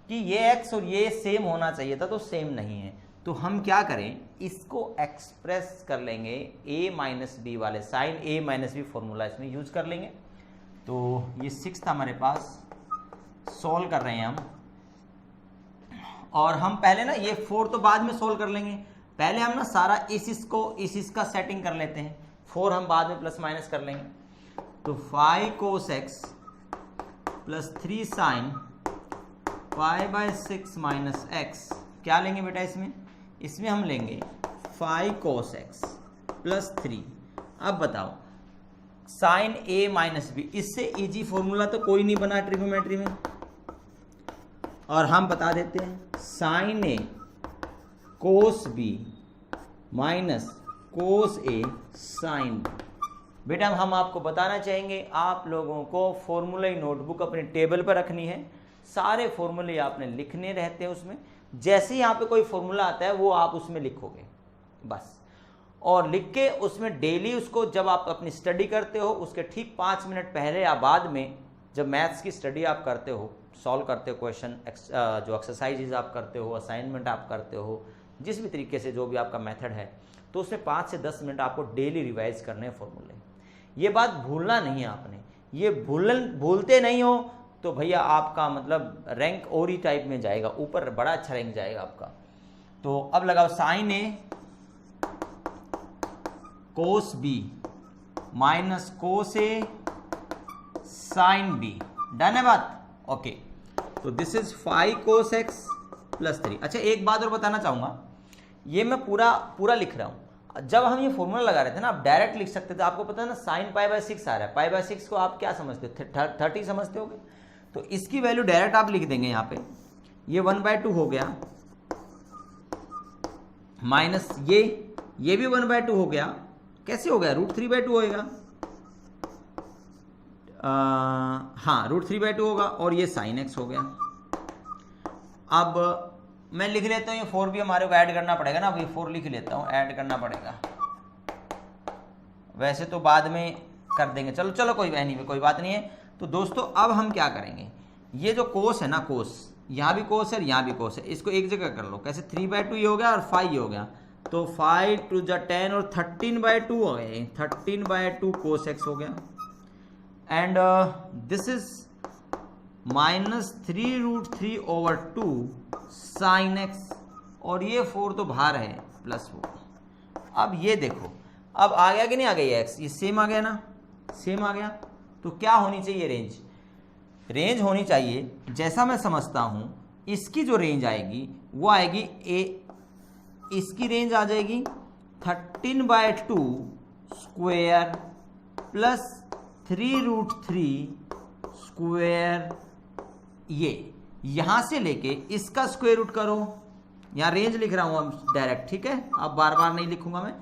कि ये x और ये सेम होना चाहिए था, तो सेम नहीं है, तो हम क्या करें, इसको एक्सप्रेस कर लेंगे a माइनस बी वाले sine a minus B formula इसमें यूज कर लेंगे। तो ये 6 था हमारे पास, सोल्व कर रहे हैं हम, और हम पहले ना ये 4 तो बाद में सोल्व कर लेंगे, पहले हम ना सारा इसका सेटिंग कर लेते हैं, 4 हम बाद में प्लस माइनस कर लेंगे। तो 5 cos x plus 3 sine pi by 6 minus x, क्या लेंगे बेटा इसमें हम लेंगे 5 cos x प्लस 3। अब बताओ साइन a माइनस बी, इससे इजी फॉर्मूला तो कोई नहीं बना ट्रिग्नोमेट्री में, और हम बता देते हैं sine a cos b minus cos a sine b। बेटा हम आपको बताना चाहेंगे, आप लोगों को फॉर्मूला नोटबुक अपने टेबल पर रखनी है, सारे फॉर्मूले आपने लिखने रहते हैं उसमें, जैसे ही यहाँ पे कोई फॉर्मूला आता है वो आप उसमें लिखोगे बस, और लिख के उसमें डेली उसको जब आप अपनी स्टडी करते हो उसके ठीक 5 मिनट पहले या बाद में, जब मैथ्स की स्टडी आप करते हो, सॉल्व करते हो क्वेश्चन, जो एक्सरसाइजेज आप करते हो, असाइनमेंट आप करते हो, जिस भी तरीके से जो भी आपका मेथड है, तो उसमें 5 से 10 मिनट आपको डेली रिवाइज करने हैं फॉर्मूले। ये बात भूलना नहीं है आपने, ये भूलते नहीं हो तो भैया आपका मतलब रैंक और ही टाइप में जाएगा, ऊपर बड़ा अच्छा रैंक जाएगा आपका। तो अब लगाओ साइन ए कोस बी माइनस कोस ए साइन बी, डन है बात? ओके, तो this is 5 cos x plus 3। अच्छा एक बात और बताना चाहूँगा, ये मैं पूरा लिख रहा हूँ। जब हम ये फॉर्मूला लगा रहे थे ना, आप डायरेक्ट लिख सकते थे, आपको पता है ना साइन π/6 आ रहा है। π/6 को आप क्या समझते हो? 30 समझते होगे। तो इसकी वैल्यू डायरेक्ट आप लिख देंगे यहाँ पे, ये 1/2 हो गया माइनस ये भी 1/2 हो गया। कैसे हो गया? √3/2 होएगा। हाँ √3/2 होगा, और ये साइन एक्स हो गया। अब मैं लिख लेता हूँ, ये 4 भी हमारे को ऐड करना पड़ेगा ना, अब ये 4 लिख लेता हूँ, ऐड करना पड़ेगा। वैसे तो बाद में कर देंगे, चलो कोई बात नहीं है। तो दोस्तों अब हम क्या करेंगे, ये जो कोस है ना, कोस यहाँ भी कोस है, यहाँ भी कोस है, इसको एक जगह कर लो। कैसे? 3/2 ये हो गया और 5 ये हो गया, तो 5 2 10 और 13/2 हो गए। 13/2 कोस एक्स हो गया। And this is -3√3/2 sine x, और ये 4 तो बाहर है, +4। अब ये देखो, अब आ गया कि नहीं आ गया एक्स? ये सेम आ गया ना, सेम आ गया। तो क्या होनी चाहिए? रेंज होनी चाहिए, जैसा मैं समझता हूं इसकी जो रेंज आएगी वो आएगी इसकी रेंज आ जाएगी 13/2 स्क्वायर प्लस 3√3 स्क्वायर। ये यहां से लेके इसका स्क्वायर रूट करो, यहां रेंज लिख रहा हूं अब डायरेक्ट, ठीक है? अब बार बार नहीं लिखूंगा मैं।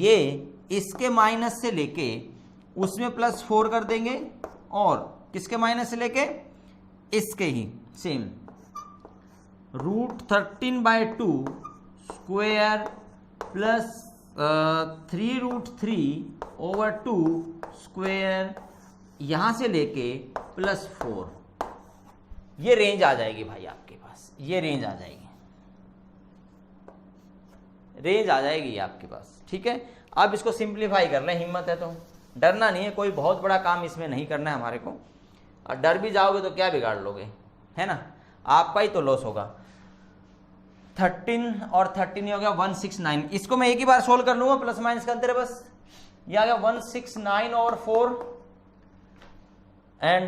ये इसके माइनस से लेके उसमें +4 कर देंगे, और किसके माइनस से लेके? इसके ही सेम √13/2 स्क्वायर प्लस 3√3/2 स्क्वायर, यहां से लेके +4। ये रेंज आ जाएगी भाई आपके पास, ये रेंज आ जाएगी, आपके पास, ठीक है? अब इसको सिंप्लीफाई कर लें, हिम्मत है तो, डरना नहीं है, कोई बहुत बड़ा काम इसमें नहीं करना है हमारे को। और डर भी जाओगे तो क्या बिगाड़ लोगे, है ना? आपका ही तो लॉस होगा। 13 और 13 हो गया 169। इसको मैं एक ही बार सोल्व कर लूंगा, प्लस माइनस का अंतर है बस। ये आ गया 169 और 4 एंड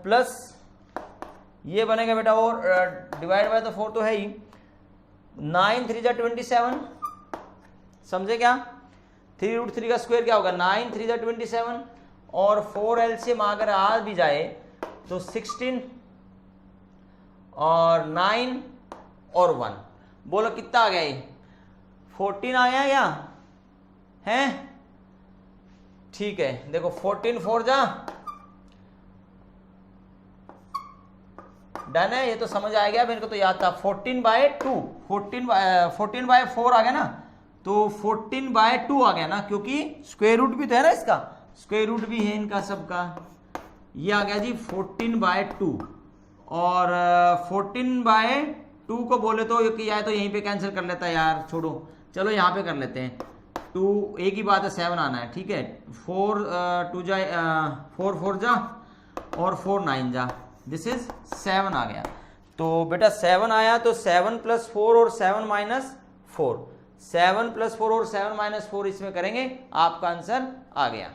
प्लस ये बनेगा बेटा, और डिवाइड बाय तो 4 तो है ही, 9 3 × 27, समझे क्या? 3√3 का स्क्वायर क्या होगा? 9 3 × 27, और 4 एलसीएम अगर आ भी जाए तो 16 और 9 और 1, बोलो कितना आ गया? ये 14 आ गया क्या? हैं? ठीक है, देखो 14 4 जा, डन है। ये तो समझ आ गया, मेरे को तो याद था। 14/2, 14/4 आ गया ना, तो 14/2 आ गया ना, क्योंकि स्क्वायर रूट भी तो है ना इसका, स्क्वायर रूट भी है इनका सबका। ये आ गया जी 14/2, और 14/2 को बोले तो या तो यहीं पे कैंसिल कर लेता है यार, छोड़ो, चलो यहाँ पे कर लेते हैं। 2 एक ही बात है, 7 आना है, ठीक है? 4 2 जा 4 4 जा और 4 9 जा, दिस इज 7 आ गया। तो बेटा 7 आया, तो 7 + 4 और 7 - 4, 7 + 4 और 7 - 4 इसमें करेंगे, आपका आंसर आ गया।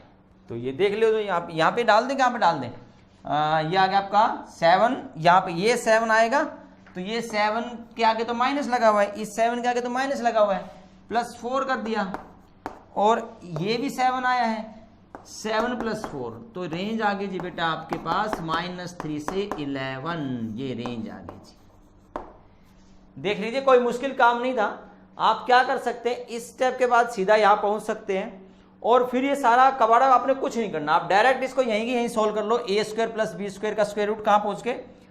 तो ये देख लो, तो यहाँ पे डाल दें, कहाँ पे डाल दें? ये आ गया आपका 7, यहाँ पे ये 7 आएगा, तो ये 7 के आगे तो माइनस लगा हुआ है, इस 7 के आगे तो माइनस लगा हुआ है, +4 कर दिया, और ये भी 7 आया है, 7 + 4, तो रेंज आ गई जी बेटा आपके पास -3 से 11, ये रेंज आ गई जी। देख लीजिए, कोई मुश्किल काम नहीं था। आप क्या कर सकते हैं, इस स्टेप के बाद सीधा यहाँ पहुंच सकते हैं, और फिर ये सारा कबाड़ा आपने कुछ नहीं करना, आप डायरेक्ट इसको यहीं सोल्व कर लो। a² + b² का स्क्वायर रूट कहाँ पहुंच के?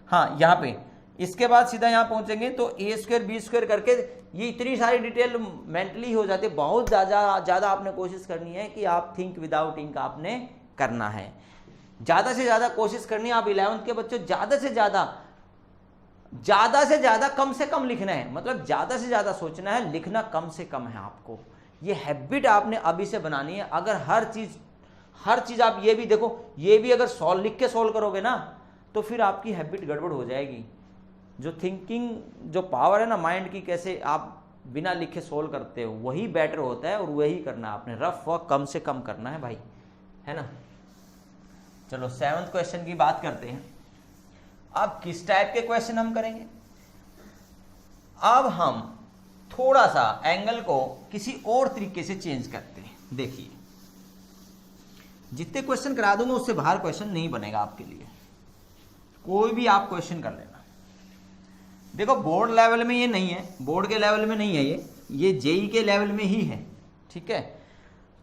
हाँ यहाँ पे, इसके बाद सीधा यहाँ पहुंचेंगे तो a² b² करके ये इतनी सारी डिटेल मेंटली हो जाती है। बहुत ज़्यादा आपने कोशिश करनी है कि आप थिंक विदाउट इंक आपने करना है, ज़्यादा से ज़्यादा कोशिश करनी है। आप 11th के बच्चों ज़्यादा से ज़्यादा कम से कम लिखना है, मतलब ज़्यादा से ज़्यादा सोचना है, लिखना कम से कम है आपको। ये हैबिट आपने अभी से बनानी है। अगर हर चीज़ हर चीज़ आप ये भी देखो, ये भी अगर सॉल्व लिख के सॉल्व करोगे ना तो फिर आपकी हैबिट गड़बड़ हो जाएगी। जो थिंकिंग जो पावर है ना माइंड की, कैसे आप बिना लिखे सोल्व करते हो, वही बेटर होता है और वही करना है आपने। रफ वर्क कम से कम करना है भाई, है ना। चलो 7th क्वेश्चन की बात करते हैं। अब किस टाइप के क्वेश्चन हम करेंगे? अब हम थोड़ा सा एंगल को किसी और तरीके से चेंज करते हैं। देखिए, जितने क्वेश्चन करा दूंगा उससे बाहर क्वेश्चन नहीं बनेगा आपके लिए, कोई भी आप क्वेश्चन कर लेना। देखो बोर्ड लेवल में ये नहीं है, बोर्ड के लेवल में नहीं है, ये जेई के लेवल में ही है, ठीक है।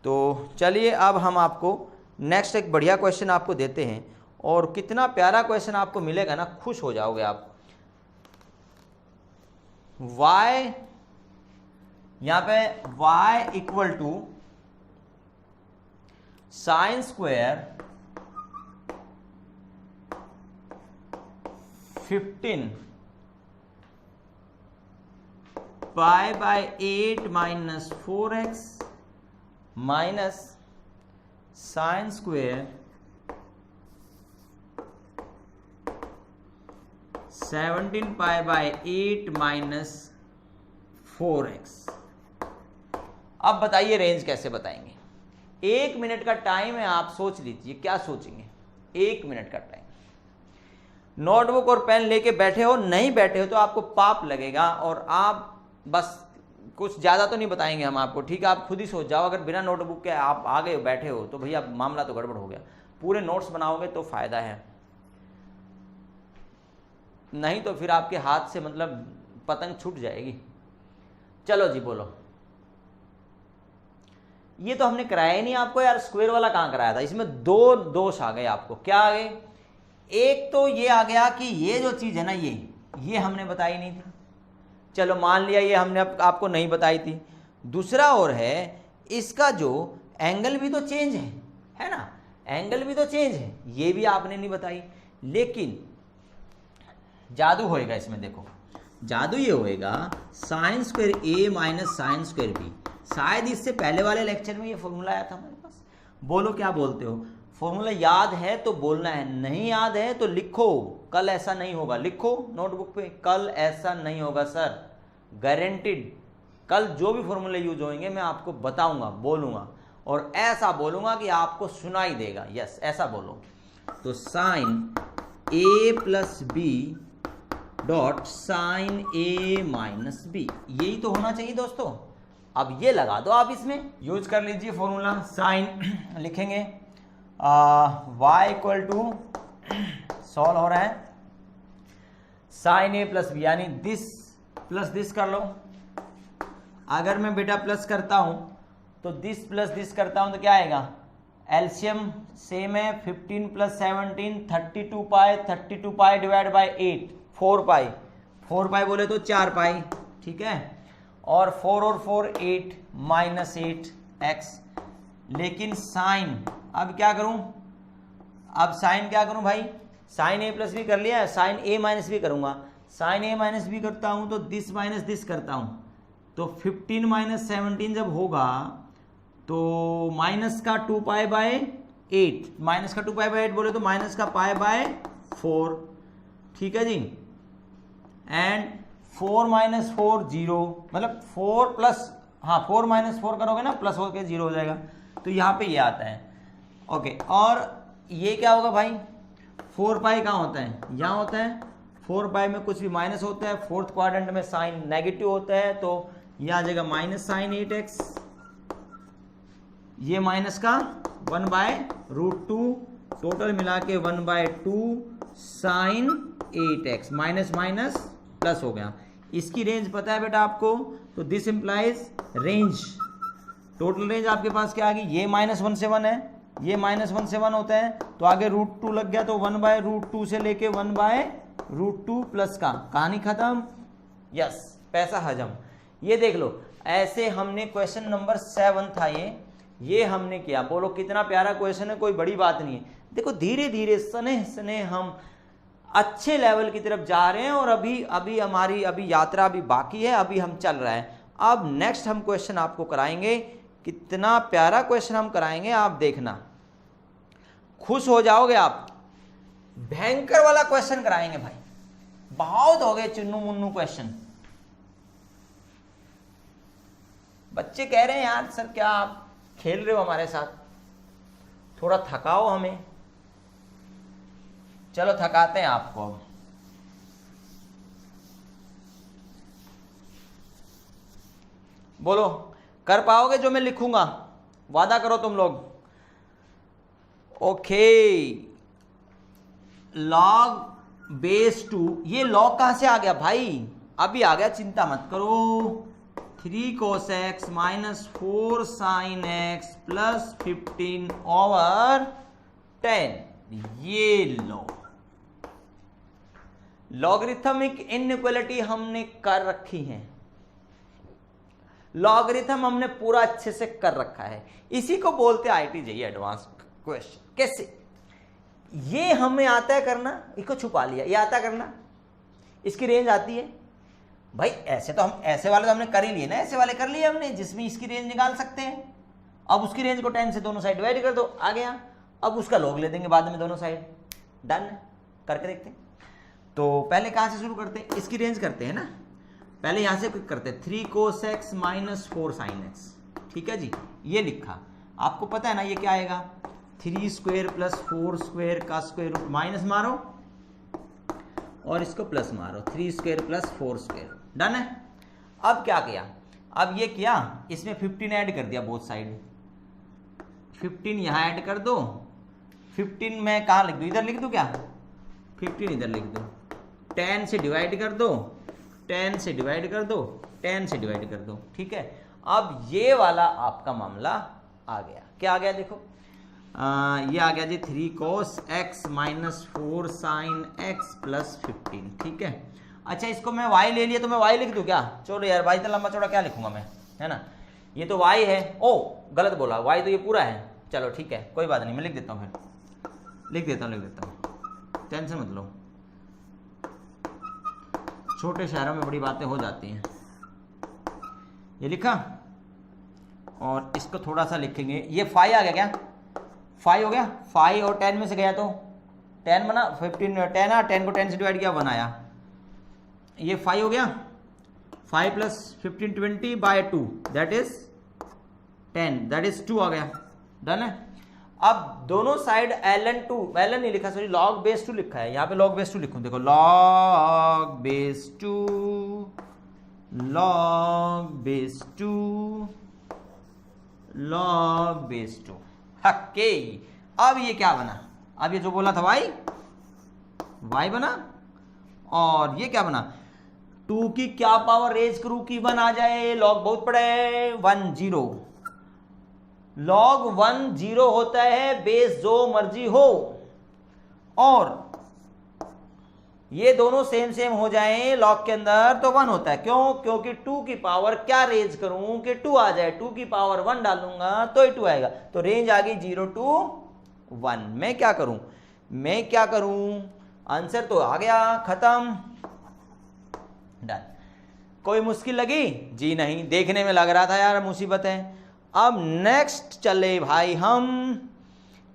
तो चलिए अब हम आपको नेक्स्ट एक बढ़िया क्वेश्चन आपको देते हैं, और कितना प्यारा क्वेश्चन आपको मिलेगा ना, खुश हो जाओगे आप। y, यहां पे y equal to sine square 15 pi by 8 minus 4x minus sine square 17 pi by 8 minus 4x। अब बताइए रेंज कैसे बताएंगे? 1 मिनट का टाइम है, आप सोच लीजिए क्या सोचेंगे। 1 मिनट का टाइम, नोटबुक और पेन लेके बैठे हो, नहीं बैठे हो तो आपको पाप लगेगा, और आप बस कुछ ज़्यादा तो नहीं बताएंगे हम आपको, ठीक है। आप खुद ही सोच जाओ, अगर बिना नोटबुक के आप आ गए बैठे हो तो भैया मामला तो गड़बड़ हो गया। पूरे नोट्स बनाओगे तो फायदा है, नहीं तो फिर आपके हाथ से मतलब पतंग छूट जाएगी। चलो जी बोलो। ये तो हमने कराया ही नहीं आपको यार, स्क्वायर वाला कहाँ कराया था? इसमें 2 दोष आ गए आपको। क्या आ गए? एक तो ये आ गया कि ये जो चीज़ है ना, ये हमने बताई नहीं थी, चलो मान लिया ये हमने आपको नहीं बताई थी। दूसरा और है, इसका जो एंगल भी तो चेंज है ना, एंगल भी तो चेंज है, ये भी आपने नहीं बताई। लेकिन जादू होएगा इसमें, देखो जादू ये होएगा, साइन स्क्वायर ए माइनस साइन स्क्वायर बी। शायद इससे पहले वाले लेक्चर में ये फॉर्मूला आया था हमारे पास। बोलो क्या बोलते हो? फॉर्मूला याद है तो बोलना है, नहीं याद है तो लिखो, कल ऐसा नहीं होगा। लिखो नोटबुक पे, कल ऐसा नहीं होगा सर, गारंटीड। कल जो भी फॉर्मूले यूज होंगे मैं आपको बताऊंगा, बोलूंगा, और ऐसा बोलूंगा कि आपको सुनाई देगा। यस, ऐसा बोलो। तो साइन ए प्लस बी डॉट साइन ए माइनस बी, यही तो होना चाहिए दोस्तों। अब ये लगा दो, आप इसमें यूज कर लीजिए फॉर्मूला। साइन लिखेंगे y इक्वल टू, सॉल्व हो रहा है, साइन ए प्लस बी, यानी दिस प्लस दिस कर लो। अगर मैं बेटा प्लस करता हूं तो दिस प्लस दिस करता हूं तो क्या आएगा? एलसीएम सेम है, 15 प्लस 17 32 पाई डिवाइड बाय 8 4 पाई बोले तो 4 पाई, ठीक है। और 4 और 4 8 माइनस 8 एक्स। लेकिन साइन अब क्या करूं? अब साइन क्या करूं भाई? साइन ए प्लस बी कर लिया है, साइन ए माइनस बी करूंगा। साइन ए माइनस बी करता हूं तो दिस माइनस दिस करता हूं, तो 15 माइनस 17 जब होगा तो माइनस का 2 पाई बाय 8, माइनस का 2 पाई बाय 8 बोले तो माइनस का पाई बाय 4, ठीक है जी। एंड 4 माइनस 4 0, मतलब 4 प्लस, हाँ 4 माइनस 4 करोगे ना प्लस होकर 0 हो जाएगा, तो यहाँ पे ये आता है। ओके, और ये क्या होगा भाई? 4 पाई कहाँ होता है? यहाँ होता है। 4 पाई में कुछ भी माइनस होता है, फोर्थ क्वाड्रेंट में साइन नेगेटिव होता है, तो ये आ जाएगा माइनस साइन 8x, ये माइनस का 1/√2, टोटल मिला के 1/2 sign 8x, minus minus plus हो गया। इसकी रेंज पता है बेटा आपको, तो this implies range, total range आपके पास क्या आ गई? ये -1 से 1 है, ये -1 से 1 होता है, तो आगे √2 लग गया, तो 1/√2 से लेके 1/√2 प्लस का, कहानी खत्म। यस, पैसा हजम। ये देख लो, ऐसे हमने क्वेश्चन नंबर 7 था ये हमने किया। बोलो कितना प्यारा क्वेश्चन है, कोई बड़ी बात नहीं है। देखो धीरे धीरे स्नेह स्नेह हम अच्छे लेवल की तरफ जा रहे हैं, और अभी हमारी यात्रा अभी बाकी है, अभी हम चल रहा है। अब नेक्स्ट हम क्वेश्चन आपको कराएंगे, कितना प्यारा क्वेश्चन हम कराएंगे, आप देखना। खुश हो जाओगे आप। भयंकर वाला क्वेश्चन कराएंगे भाई, बहुत हो गए चुन्नू मुन्नू क्वेश्चन। बच्चे कह रहे हैं यार सर क्या आप खेल रहे हो हमारे साथ, थोड़ा थकाओ हमें। चलो थकाते हैं आपको। बोलो कर पाओगे जो मैं लिखूंगा, वादा करो तुम लोग। ओके, लॉग बेस 2, ये लॉग कहां से आ गया भाई? अभी आ गया, चिंता मत करो। 3 cos x minus 4 sin x plus 15 over 10, ये लो लॉगरिथमिक इनइक्वालिटी हमने कर रखी है, लॉगरिथम हमने पूरा अच्छे से कर रखा है। इसी को बोलते हैं IIT-JEE एडवांस क्वेश्चन। कैसे? ये हमें आता है करना, इसको छुपा लिया, ये आता करना, इसकी रेंज आती है भाई। ऐसे तो हम ऐसे वाले तो हमने कर ही लिए ना, ऐसे वाले कर लिए हमने जिसमें इसकी रेंज निकाल सकते हैं। अब उसकी रेंज को 10 से दोनों साइड डिवाइड कर दो, आ गया। अब उसका लॉग ले देंगे बाद में दोनों साइड, डन। करके देखते हैं। तो पहले कहां से शुरू करते हैं? इसकी रेंज करते हैं ना, पहले यहां से क्लिक करते हैं। 3 cos x minus 4 sin x, ठीक है जी, ये लिखा। आपको पता है ना ये क्या आएगा? 3 स्क्वायर प्लस 4 स्क्वायर का स्क्वायर रूट, माइनस मारो और इसको प्लस मारो, 3 स्क्वायर प्लस 4 स्क्वायर, डन है। अब क्या किया? अब ये किया, इसमें 15 ऐड कर दिया बोथ साइड। 15 यहाँ ऐड कर दो, 15 मैं कहाँ लिख दूँ? इधर लिख दूँ क्या? 15 इधर लिख दो, 10 से डिवाइड कर दो, 10 से डिवाइड कर दो, 10 से डिवाइड कर दो, ठीक है। अब ये वाला आपका मामला आ गया। क्या आ गया देखो, ये आ गया जी 3 cos x minus 4 sin x plus 15, ठीक है। अच्छा इसको मैं y ले लिया तो मैं y लिख दूं क्या? चलो यार y इतना लंबा चौड़ा क्या लिखूंगा मैं, है ना। ये तो y है, ओ गलत बोला, y तो ये पूरा है। चलो ठीक है कोई बात नहीं, मैं लिख देता हूँ, फिर लिख देता हूँ, टेंशन मत लो। छोटे शहरों में बड़ी बातें हो जाती हैं। ये लिखा और इसको थोड़ा सा लिखेंगे। ये 5 आ गया क्या? 5 हो गया, 5 और 10 में से गया तो 10 बना, 15 10 10 को 10 से डिवाइड किया 1 आया। ये 5 हो गया, 5 plus 15 20 by 2 that is 10, that is 2 आ गया, डन है। अब दोनों साइड ln2, ln नहीं लिखा सॉरी, log बेस 2 लिखा है, यहाँ पे log बेस 2 लिखूं, देखो log base 2, log base 2, log base 2, okay. अब ये क्या बना? अब ये जो बोला था y बना, और ये क्या बना? 2 की क्या पावर रेज करूं कि 1 आ जाए? log बहुत पड़ा है, 1 0, log 1 0 होता है, बेस जो मर्जी हो, और ये दोनों सेम सेम हो जाएं log के अंदर तो 1 होता है। क्यों? क्योंकि 2 की पावर क्या रेंज करूं कि 2 आ जाए, 2 की पावर 1 डालूंगा तो ही 2 आएगा, तो रेंज आ गई 0 to 1। मैं क्या करूं? आंसर तो आ गया, खत्म, डन। कोई मुश्किल लगी? जी नहीं, देखने में लग रहा था यार मुसीबत है। अब नेक्स्ट चले भाई हम,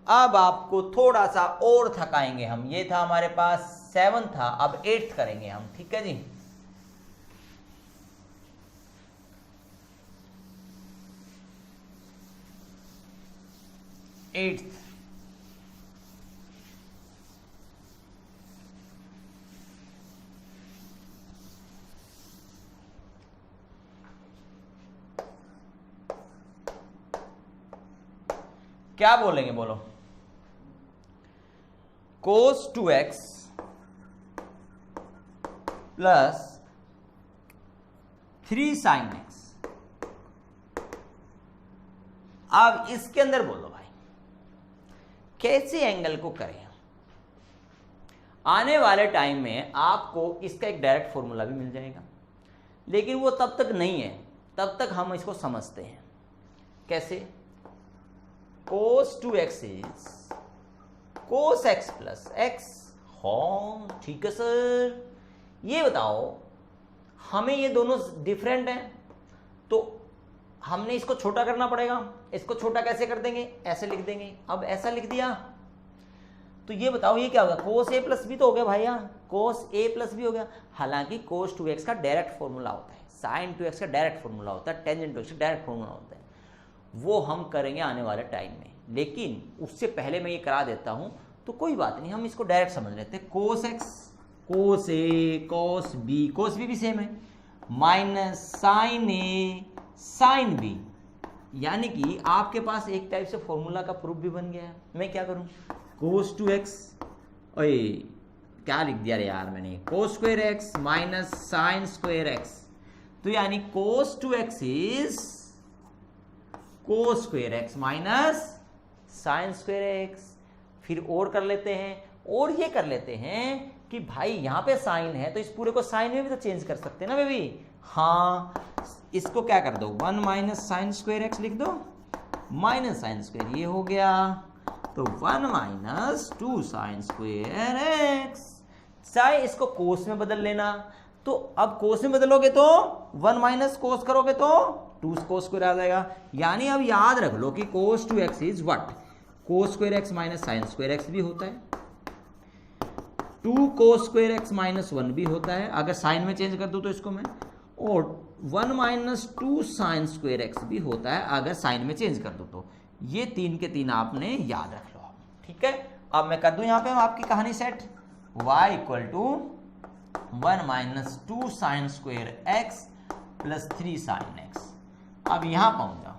अब आपको थोड़ा सा और थकाएंगे हम। ये था हमारे पास 7 था, अब 8th करेंगे हम, ठीक है जी। एट्थ क्या बोलेंगे? बोलो। cos 2x plus 3 sin x। अब इसके अंदर बोलो भाई कैसे एंगल को करें। आने वाले टाइम में आपको इसका एक डायरेक्ट फॉर्मूला भी मिल जाएगा, लेकिन वो तब तक नहीं है, तब तक हम इसको समझते हैं। कैसे? cos 2x is cos x plus x। हाँ ठीक है सर, ये बताओ हमें ये दोनों डिफरेंट हैं तो हमने इसको छोटा करना पड़ेगा। इसको छोटा कैसे कर देंगे? ऐसे लिख देंगे। अब ऐसा लिख दिया तो ये बताओ ये क्या होगा, कोस ए प्लस बी तो हो गया भाई, यहाँ कोस ए प्लस बी हो गया। हालांकि कोस 2x का डायरेक्ट फॉर्मूला होता है, साइन 2x का डायरेक्ट फॉर्मूला होता है, टेंजेंट 2x का डायरेक्ट फॉर्मूला होता है, वो हम करेंगे आने वाले टाइम में। लेकिन उससे पहले मैं ये करा देता हूं, तो कोई बात नहीं, हम इसको डायरेक्ट समझ लेते हैं। Cos x, cos A, cos B भी सेम है, minus sign A sine B, यानी कि आपके पास एक टाइप से फॉर्मूला का प्रूफ भी बन गया है। मैं क्या करूं, कोस 2x, ओए क्या लिख दिया रे यार मैंने, cos square X minus sine square x, तो यानी कोस 2x is cos square X minus sine square x. फिर और कर लेते हैं, और ये कर लेते हैं कि भाई यहां पे साइन है तो इस पूरे को साइन में भी तो चेंज कर सकते हैं ना बेबी। हाँ, इसको क्या कर दो, 1 माइनस साइन स्क्वायर एक्स लिख दो, माइनस साइन स्क्वायर ये हो गया, तो 1 माइनस 2 साइन स्क्वायर एक्स। चाहे इसको कोस में बदल लेना, तो अब कोस में बदलोगे तो 1 माइनस कोस करोगे तो 2 कोस स्क्वायर आ जाएगा। यानी अब याद रख लो कि कोस 2x is what, cos square X minus sine square x भी होता है, 2 कोस स्क्वायर एक्स माइनस 1 भी होता है अगर साइन में चेंज कर दूं तो इसको मैं, और 1 माइनस 2 साइन स्क्वायर एक्स भी होता है अगर साइन में चेंज कर दूं तो। ये 3 के 3 आपने याद रख लो, ठीक है। अब मैं कर दूं यहां पे आपकी कहानी set, y equal to 1 minus 2 sine square x plus 3 sine x. अब यहां पहुंच जाओ,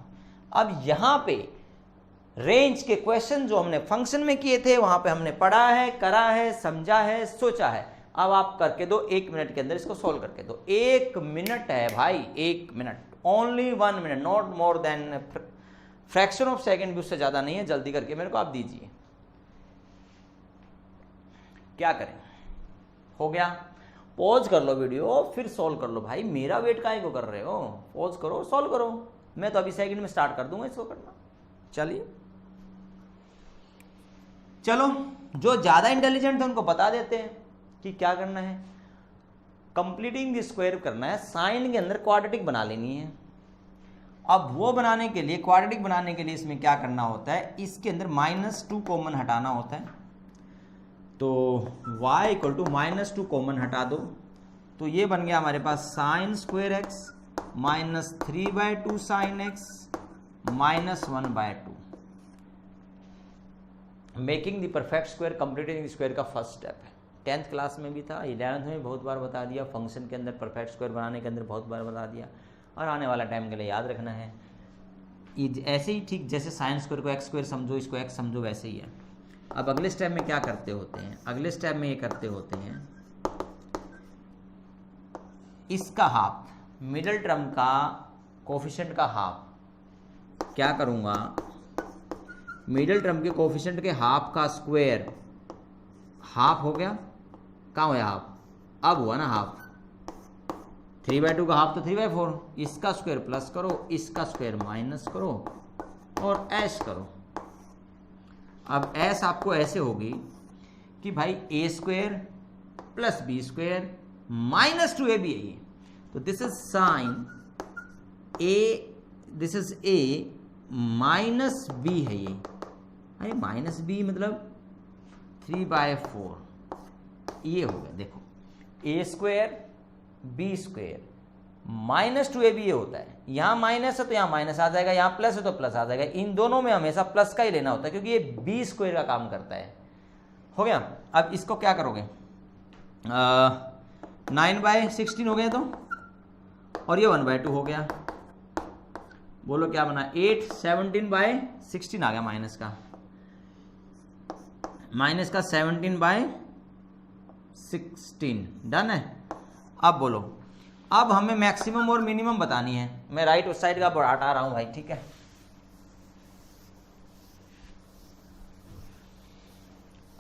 अब यहां पे रेंज के क्वेश्चन जो हमने फंक्शन में किए थे वहां पे हमने पढ़ा है, करा है, समझा है, सोचा है। अब आप करके दो 1 मिनट के अंदर, इसको सोल्व करके दो। 1 मिनट है भाई, 1 minute, only 1 minute, not more than fraction of second भी उससे ज्यादा नहीं है। जल्दी करके मेरे को आप दीजिए, क्या करें, हो गया। पॉज कर लो वीडियो, फिर सॉल्व कर लो भाई, मेरा वेट काहे को कर रहे हो, पॉज करो सॉल्व करो, मैं तो अभी सेकंड में स्टार्ट कर दूंगा इसको करना। चलिए चलो, जो ज्यादा इंटेलिजेंट है उनको बता देते हैं कि क्या करना है। कंप्लीटिंग द स्क्वायर करना है, साइन के अंदर क्वाड्रेटिक बना लेनी है। अब वो बनाने के लिए, क्वाड्रेटिक बनाने के लिए इसमें क्या करना होता है, इसके अंदर -2 कॉमन हटाना होता है। तो y इक्वल टू -2 कॉमन हटा दो, तो ये बन गया हमारे पास sine square X minus 3/2 sine X minus 1/2। Making the perfect square, completing the square का फर्स्ट स्टेप है। 10th क्लास में भी था, 11th में बहुत बार बता दिया, फंक्शन के अंदर परफेक्ट स्क्वायर बनाने के अंदर बहुत बार बता दिया, और आने वाला टाइम के लिए याद रखना है। ऐसे ही ठीक जैसे साइन स्क्वायर को एक्स स्क्वायर समझो, इसको एक्स समझो, वैसे ही है। अब अगले स्टेप में क्या करते होते हैं, अगले स्टेप में ये करते होते हैं, इसका हाफ, मिडिल टर्म का कोफिशिएंट का हाफ, क्या करूंगा, मिडिल टर्म के कोफिशिएंट के हाफ का स्क्वायर, हाफ हो गया, कहाँ हुआ हाफ, अब हुआ ना हाफ, 3/2 का हाफ तो 3/4, इसका स्क्वायर प्लस करो, इसका स्क्वायर माइनस करो और ऐश करो। अब ऐश आपको ऐसे होगी कि भाई a square plus b square minus 2ab है ये, तो this is sine a, this is a minus b है ये, अरे माइनस b मतलब 3/4, ये हो गया। देखो a square b square minus 2ab ये होता है, यहाँ माइनस है तो यहाँ माइनस आ जाएगा, यहाँ प्लस है तो प्लस आ जाएगा। इन दोनों में हमेशा प्लस का ही लेना होता है क्योंकि ये b स्क्वायर का काम करता है। हो गया। अब इसको क्या करोगे, 9/16 हो गया तो, और ये 1/2 हो गया, बोलो क्या बना, 8 17/16 आ गया, माइनस का 17/16 डन है। अब बोलो, अब हमें मैक्सिमम और मिनिमम बतानी है। मैं राइट उस साइड का हटा रहा हूं भाई, ठीक है।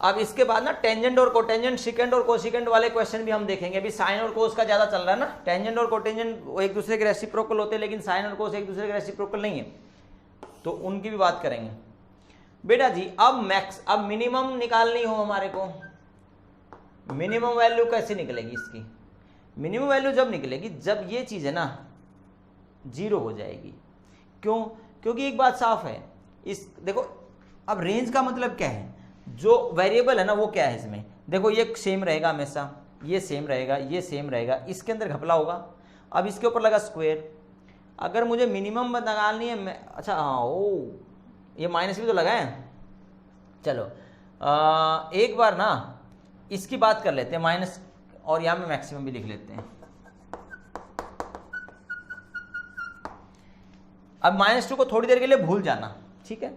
अब इसके बाद ना टेंजेंट और कोटेंजेंट, सिकेंड और कोसिकेंड वाले क्वेश्चन भी हम देखेंगे। अभी साइन और कोस का ज्यादा चल रहा है ना, टेंजेंट और कोटेंजेंट वो एक दूसरे के रेसिप्रोकल होते हैं, लेकिन साइन और कोस एक दूसरे के रेसिप्रोकल नहीं है, तो उनकी भी बात करेंगे। बेटा जी अब मिनिमम निकालनी हो हमारे को, मिनिमम वैल्यू कैसे निकलेगी इसकी, मिनिमम वैल्यू जब निकलेगी जब ये चीज है ना 0 हो जाएगी। क्यों, क्योंकि एक बात साफ है, इस देखो अब रेंज का मतलब क्या है, जो वेरिएबल है ना वो क्या है इसमें, देखो ये सेम रहेगा हमेशा, ये सेम रहेगा, ये सेम रहेगा, इसके अंदर घपला होगा। अब इसके ऊपर लगा स्क्वायर, अगर मुझे मिनिमम निकालनी है, अच्छा हाँ ओ ये माइनस भी तो लगा है। चलो एक बार ना इसकी बात कर लेते हैं माइनस, और यहाँ में मैक्सिमम भी लिख लेते हैं। अब -2 को थोड़ी देर के लिए भूल जाना, ठीक है।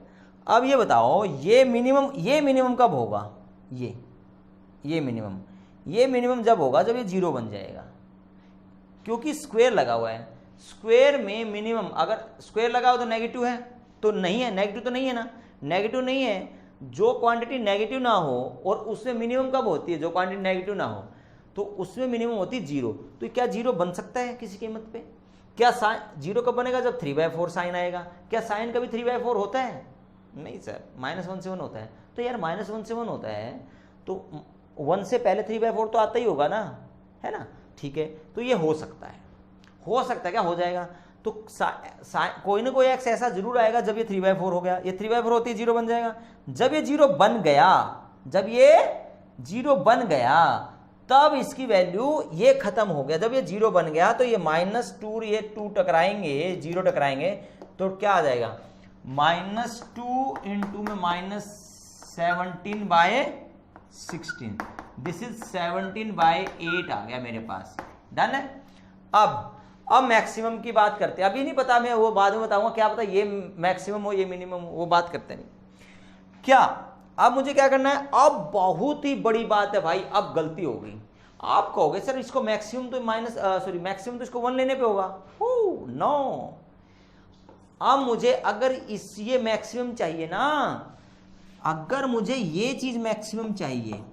अब ये बताओ ये मिनिमम कब होगा, ये मिनिमम जब होगा जब ये 0 बन जाएगा, क्योंकि स्क्वायर लगा हुआ है। स्क्वायर में मिनिमम, अगर स्क्वायर लगा हो तो नेगेटिव है, तो नहीं है, नेगेटिव तो नहीं है ना, नेगेटिव नहीं है। जो क्वांटिटी नेगेटिव ना हो और उसमें मिनिमम कब होती है, जो क्वांटिटी नेगेटिव ना हो तो उसमें मिनिमम होती है 0। तो क्या 0 बन सकता है किसी कीमत पे? क्या साइन 0 कब बनेगा, जब 3/4 साइन आएगा। क्या साइन कभी 3/4 होता है? नहीं सर, -1 से 1 होता है। तो यार -1 से 1 होता है तो 1 से पहले 3/4 तो आता ही होगा ना, है ना, ठीक है। तो ये हो सकता है क्या हो जाएगा, तो कोई ना कोई एक्स ऐसा जरूर आएगा जब ये 3/4 हो गया, ये 3/4 होती है 0 बन जाएगा। जब ये 0 बन गया, तब इसकी वैल्यू ये खत्म हो गया। जब ये 0 बन गया तो ये -2 ये 2 टकराएंगे, 0 टकराएंगे, तो क्या आ जाएगा, -2 इंटू में -17/16, दिस इज 17/8 आ गया मेरे पास। डन है। अब मैक्सिमम की बात करते हैं। अभी नहीं पता, मैं वो बाद में बताऊंगा, क्या पता ये मैक्सिमम हो ये मिनिमम हो, वो बात करते नहीं। क्या अब मुझे क्या करना है, अब बहुत ही बड़ी बात है भाई, अब गलती हो गई। आप कहोगे सर इसको मैक्सिमम तो मैक्सिमम तो इसको 1 लेने पे होगा। नो, अब मुझे अगर ये मैक्सिमम चाहिए ना, अगर मुझे ये चीज मैक्सिमम चाहिए,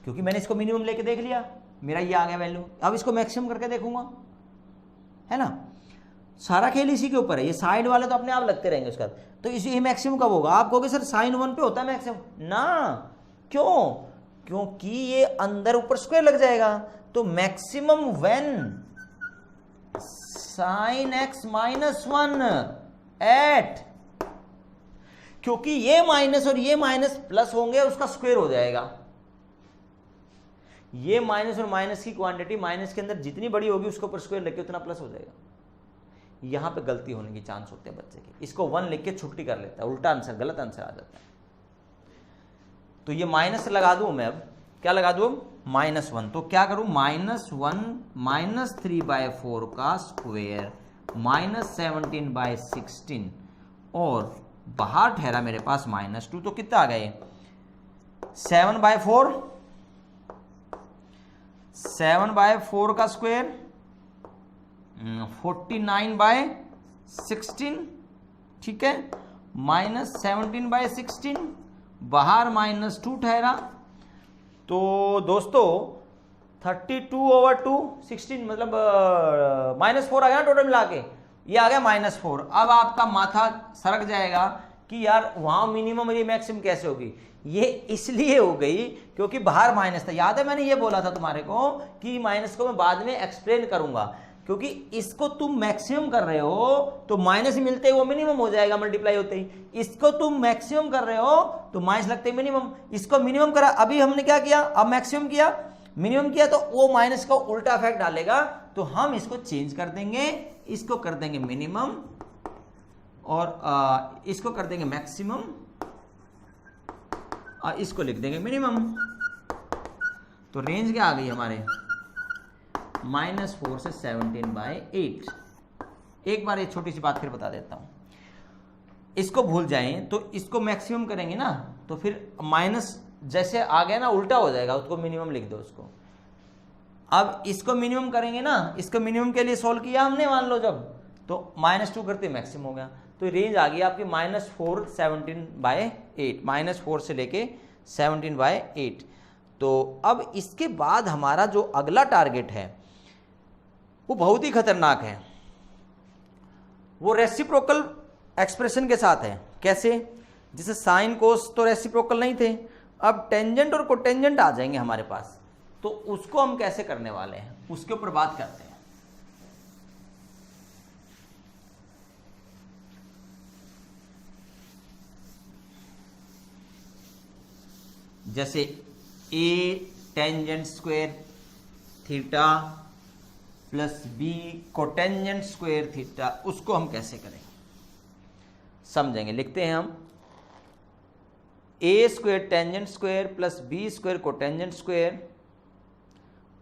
क्योंकि मैंने इसको मिनिमम लेके देख लिया, मेरा ये आ गया वैल्यू, अब इसको मैक्सिमम करके देखूंगा, है ना। सारा खेल इसी के ऊपर है, ये साइड वाले तो अपने आप लगते रहेंगे उसका। तो ये मैक्सिमम कब होगा, आप कहोगे सर sin 1 पे होता है मैक्सिमम ना, क्यों, क्योंकि ये अंदर ऊपर स्क्वायर लग जाएगा। तो maximum when sin x -1 at, क्योंकि ये माइनस और ये माइनस प्लस होंगे, उसका स्क्वायर हो जाएगा। ये माइनस और माइनस की क्वांटिटी माइनस के अंदर जितनी बड़ी होगी उसके ऊपर स्क्वायर लेके उतना प्लस हो जाएगा। यहां पे गलती होने की चांस होते हैं बच्चे के, इसको 1 लिख के छुट्टी कर लेता है, उल्टा आंसर, गलत आंसर आ जाता है। तो ये माइनस लगा दूं मैं, अब क्या लगा दूं, -1। तो क्या करूं, -1 -3/4 का स्क्वायर -17/16 और बाहर ठहरा मेरे पास -2, तो कितना आ गया, 7/4 का स्क्वायर 49/16, ठीक है, -17/16, बाहर -2 ठहरा। तो दोस्तों 32/2 16 मतलब -4 आ गया टोटल मिला के, ये आ गया -4। अब आपका माथा सरक जाएगा कि यार वहां मिनिमम और ये मैक्सिमम कैसे होगी। ये इसलिए हो गई क्योंकि बाहर माइनस था। याद है मैंने ये बोला था तुम्हारे को कि माइनस को मैं बाद में एक्सप्लेन करूंगा, क्योंकि इसको तुम मैक्सिमम कर रहे हो तो माइनस मिलते ही वो मिनिमम हो जाएगा मल्टीप्लाई होते ही। इसको तुम मैक्सिमम कर रहे हो तो माइनस लगते ही मिनिमम। इसको मिनिमम करा, अभी हमने क्या किया, अब मैक्सिमम किया, मिनिमम किया, तो वो माइनस का उल्टा इफेक्ट डालेगा। तो हम इसको चेंज कर देंगे, इसको कर देंगे मिनिमम और इसको कर देंगे मैक्सिमम और इसको लिख देंगे मिनिमम। तो रेंज क्या आ गई हमारे, -4 से 17/8। एक बार ये छोटी सी बात फिर बता देता हूं, इसको भूल जाएं तो इसको मैक्सिमम करेंगे ना, तो फिर माइनस जैसे आ गया ना उल्टा हो जाएगा, उसको मिनिमम लिख दो उसको। अब इसको मिनिमम करेंगे ना, इसको मिनिमम के लिए सोल्व किया हमने, मान लो जब, तो -2 करते मैक्सिमम हो गया। तो रेंज आ गई आपकी -4 17/8, -4 से लेके 17/8। तो अब इसके बाद हमारा जो अगला टारगेट है वो बहुत ही खतरनाक है, वो रेसिप्रोकल एक्सप्रेशन के साथ है। कैसे, जैसे साइन कोस तो रेसिप्रोकल नहीं थे, अब टेंजेंट और कोटेंजेंट आ जाएंगे हमारे पास। तो उसको हम कैसे करने वाले हैं उसके ऊपर बात करते हैं। जैसे A tangent square theta plus B cotangent square theta, उसको हम कैसे करेंगे समझेंगे। लिखते हैं हम A square tangent square plus B square cotangent square,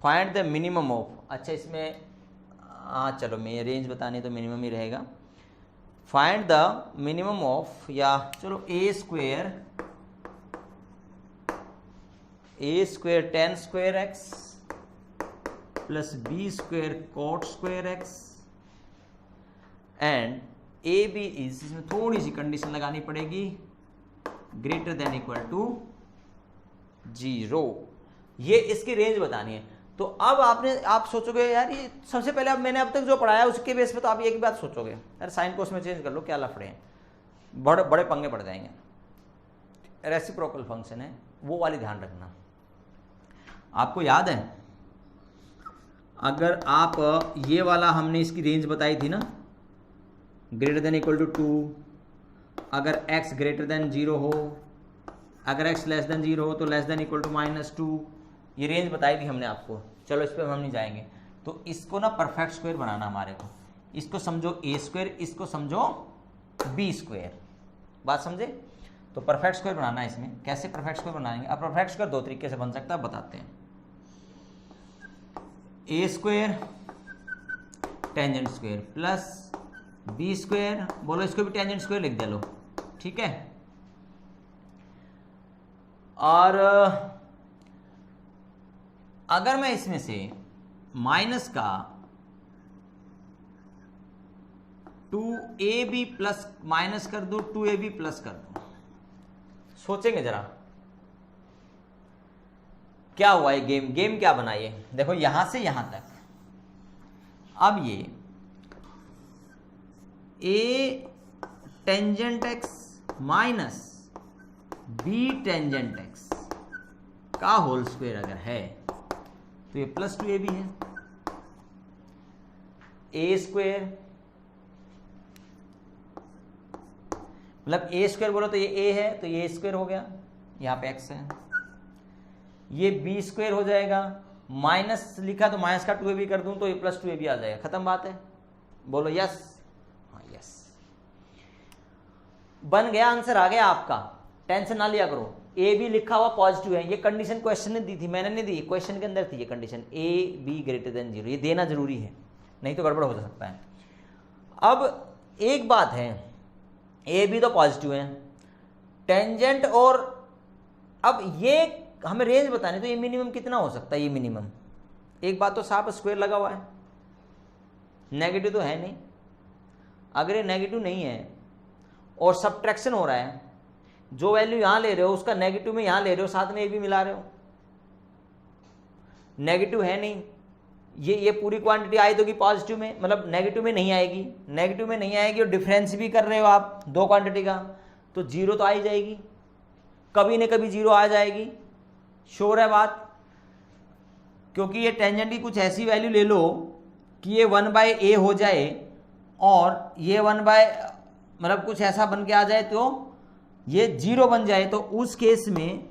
find the minimum of. अच्छा इसमें हाँ चलो मैं रेंज बतानी तो मिनिमम ही रहेगा। फाइंड द मिनिमम ऑफ, या चलो A square tan square x plus B square cot square X and A B is, इसमें थोड़ी सी कंडीशन लगानी पड़ेगी, ग्रेटर देन इक्वल टू 0। ये इसकी रेंज बतानी है। तो अब आप सोचोगे यार ये सबसे पहले अब मैंने अब तक जो पढ़ाया उसके बेस पे तो आप एक ही बात सोचोगे यार साइन को उसमें चेंज कर लो, क्या लफड़े हैं, बड़े पंगे पड़ जाएंगे। रेसिप्रोकल फंक्शन है वो वाली ध्यान रखना। आपको याद है अगर आप ये वाला हमने इसकी रेंज बताई थी ना, ग्रेटर देन इक्वल टू 2, अगर x ग्रेटर देन 0 हो, अगर x लेस देन 0 हो तो लेस देन इक्वल टू -2, ये रेंज बताई थी हमने आपको। चलो इस पर हम नहीं जाएंगे। तो इसको ना परफेक्ट स्क्वायर बनाना हमारे को, इसको समझो ए स्क्वायर, इसको समझो बी स्क्वायर, बात समझे। तो परफेक्ट स्क्वायर बनाना है इसमें। कैसे परफेक्ट स्क्वायर बनाएंगे? अब परफेक्ट स्क्वायर दो तरीके से बन सकता है, बताते हैं। A square tangent square plus B square, बोलो इसको भी टेंजेंट स्क्वायर लिख दे लो, ठीक है। और अगर मैं इसमें से माइनस का 2ab प्लस माइनस कर दूं, 2ab प्लस कर दूं, सोचेंगे जरा क्या हुआ ये गेम क्या बनाइए। देखो यहां से यहां तक, अब ये a tangent x minus b tangent x का होल स्क्वायर अगर है तो ये प्लस 2ab है। ए स्क्वायर मतलब ए स्क्वायर बोलो तो ये a है तो ये स्क्वायर हो गया, यहां पे x है। ये b स्क्वायर हो जाएगा, माइनस लिखा तो माइनस का 2ab कर दूं तो ये प्लस 2ab आ जाएगा, खत्म बात है। बोलो यस, हाँ यस, बन गया, आंसर आ गया आपका। टेंशन ना लिया करो, ए बी लिखा हुआ पॉजिटिव है, ये कंडीशन क्वेश्चन ने दी थी, मैंने नहीं दी, क्वेश्चन के अंदर थी ये condition, A be greater than 0, ये देना जरूरी है, नहीं तो गड़बड़ हो सकता है। अब एक बात है, ए बी तो पॉजिटिव है, टेंजेंट, और अब ये हमें रेंज बतानी, तो ये मिनिमम कितना हो सकता है, ये मिनिमम एक बात तो साफ, स्क्वायर लगा हुआ है, नेगेटिव तो है नहीं। अगर ये नेगेटिव नहीं है और सब्ट्रैक्शन हो रहा है, जो वैल्यू यहां ले रहे हो उसका नेगेटिव में यहां ले रहे हो, साथ में ये भी मिला रहे हो, नेगेटिव है नहीं, ये पूरी क्वांटिटी आई तो कि पॉजिटिव में, मतलब नेगेटिव में नहीं आएगी, नेगेटिव में नहीं आएगी, और डिफरेंस भी कर रहे हो आप दो क्वांटिटी का, तो 0 तो आ ही जाएगी, कभी न कभी 0 आ जाएगी, श्योर है बात। क्योंकि ये टेंजेंट की कुछ ऐसी वैल्यू ले लो कि ये 1/a हो जाए और ये 1 मतलब कुछ ऐसा बन के आ जाए तो ये 0 बन जाए, तो उस केस में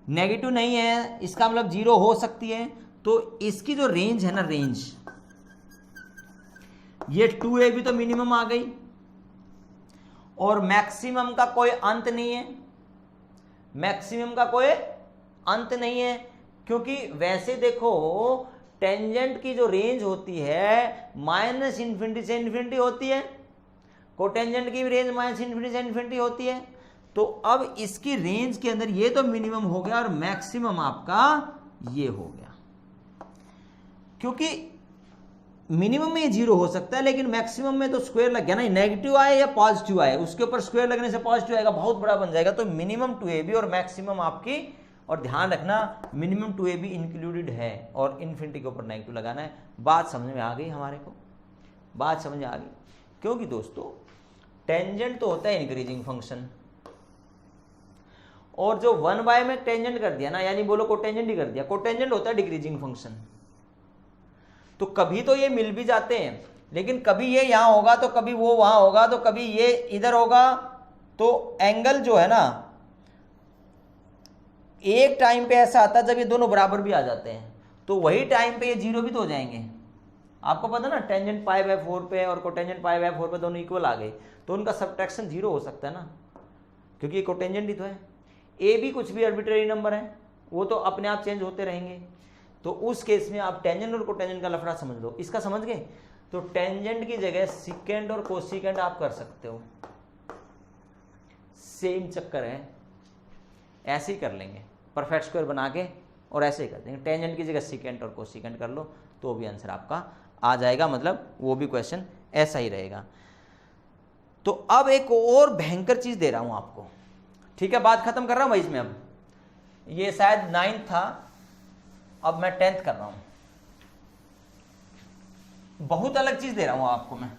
नेगेटिव नहीं है, इसका मतलब 0 हो सकती है। तो इसकी जो रेंज है ना, रेंज ये 2ab तो मिनिमम आ गई, और मैक्सिमम का कोई अंत नहीं है, मैक्सिमम का कोई अंत नहीं है, क्योंकि वैसे देखो टेंजेंट की जो रेंज होती है -∞ से इन्फिनिटी होती है, कोटेंजेंट की रेंज -∞ से इन्फिनिटी होती है। तो अब इसकी रेंज के अंदर ये तो मिनिमम हो गया और मैक्सिमम आपका ये हो गया, क्योंकि मिनिमम में 0 हो सकता है, लेकिन मैक्सिमम में तो स्क्वायर लग गया ना, नेगेटिव आए या पॉजिटिव आए उसके ऊपर स्क्वायर लगने से पॉजिटिव आएगा, बहुत बड़ा बन जाएगा। तो मिनिमम 2ab और मैक्सिमम आपकी, और ध्यान रखना मिनिमम 2ab इंक्लूडेड है और इन्फिनिटी के ऊपर नेगेटिव लगाना है। बात समझ में आ गई हमारे को, बात समझ में आ गई। क्योंकि दोस्तों टेंजेंट तो होता है इंक्रीजिंग फंक्शन, और जो 1 में टेंजेंट कर दिया ना, यानी बोलो कोटेंजेंट ही कर दिया, कोटेंजेंट होता है डिक्रीजिंग फंक्शन। तो कभी तो ये मिल भी जाते हैं, लेकिन कभी ये यहां होगा तो कभी वो वहां होगा, तो कभी ये इधर होगा, तो एंगल जो है ना एक टाइम पे ऐसा आता है जब ये दोनों बराबर भी आ जाते हैं, तो वही टाइम पे ये 0 भी तो हो जाएंगे। आपको पता ना टेंजेंट पाई बाय 4 पे और कोटेंजेंट पाई बाय 4 पे दोनों इक्वल आ गए, तो उनका सब्ट्रैक्शन 0 हो सकता है ना, क्योंकि ये कोटेंजेंट ही तो है। ए भी कुछ भी आर्बिट्रेरी नंबर है, वो तो अपने आप चेंज होते रहेंगे। तो उस केस में आप टेंजेंट और कोटेंजेंट का लफड़ा समझ लो। इसका समझ गए? तो टेंजेंट की जगह सिकेंड और कोसिकेंड आप कर सकते हो, सेम चक्कर है, ऐसे ही कर लेंगे परफेक्ट स्क्वायर बना के, और ऐसे ही कर देंगे। टेंजेंट की जगह सिकेंड और कोसिकेंड कर लो तो भी आंसर आपका आ जाएगा, मतलब वो भी क्वेश्चन ऐसा ही रहेगा। तो अब एक और भयंकर चीज दे रहा हूं आपको, ठीक है? बात खत्म कर रहा हूं भाई इसमें। अब ये शायद 9th था, अब मैं 10th कर रहा हूं। बहुत अलग चीज दे रहा हूं आपको मैं।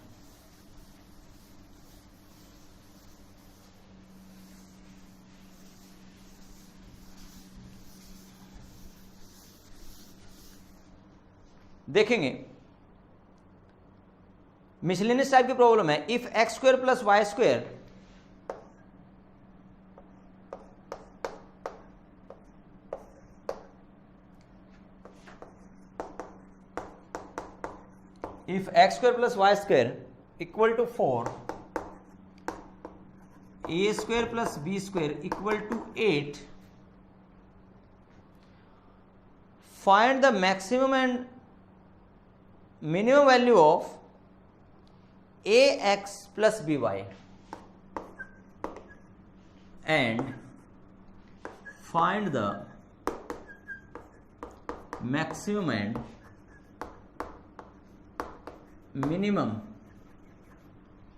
देखेंगे मिसलेनियस टाइप की प्रॉब्लम है। If x square plus y square if x square plus y square equal to 4, a square plus b square equal to 8, find the maximum and minimum value of ax plus by and find the maximum and minimum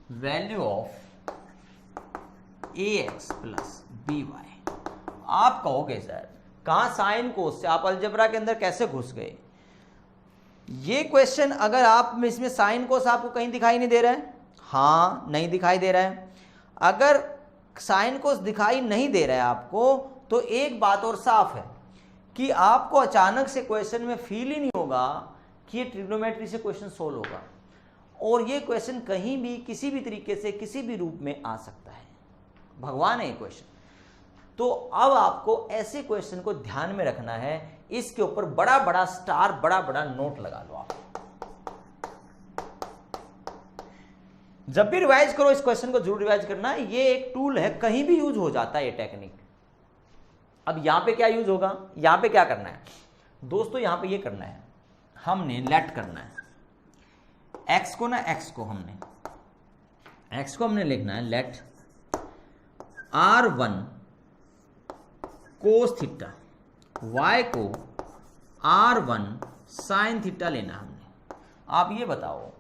value of ax plus by। आप कहोगे sir कहां sine cos से आप algebra के अंदर कैसे घुस गए? ये क्वेश्चन अगर आप इसमें साइन कोस आपको कहीं दिखाई नहीं दे रहा है, हाँ नहीं दिखाई दे रहा है। अगर साइन कोस दिखाई नहीं दे रहा है आपको, तो एक बात और साफ है कि आपको अचानक से क्वेश्चन में फील ही नहीं होगा कि ये ट्रिग्नोमेट्री से क्वेश्चन सोल्व होगा, और ये क्वेश्चन कहीं भी किसी भी तरीके से किसी भी रूप में आ सकता है। भगवान है ये क्वेश्चन। तो अब आपको ऐसे क्वेश्चन को ध्यान में रखना है, इसके ऊपर बड़ा बड़ा स्टार, बड़ा बड़ा नोट लगा लो आप। जब भी रिवाइज करो इस क्वेश्चन को जरूर रिवाइज करना है। ये एक टूल है, कहीं भी यूज हो जाता है ये टेक्निक। अब यहां पे क्या यूज होगा, यहां पे क्या करना है दोस्तों? यहां पे ये करना है, हमने लेट करना है x को ना, x को हमने लिखना है late r1 cos theta, y को r1 साइन थीटा लेना हमने। आप ये बताओ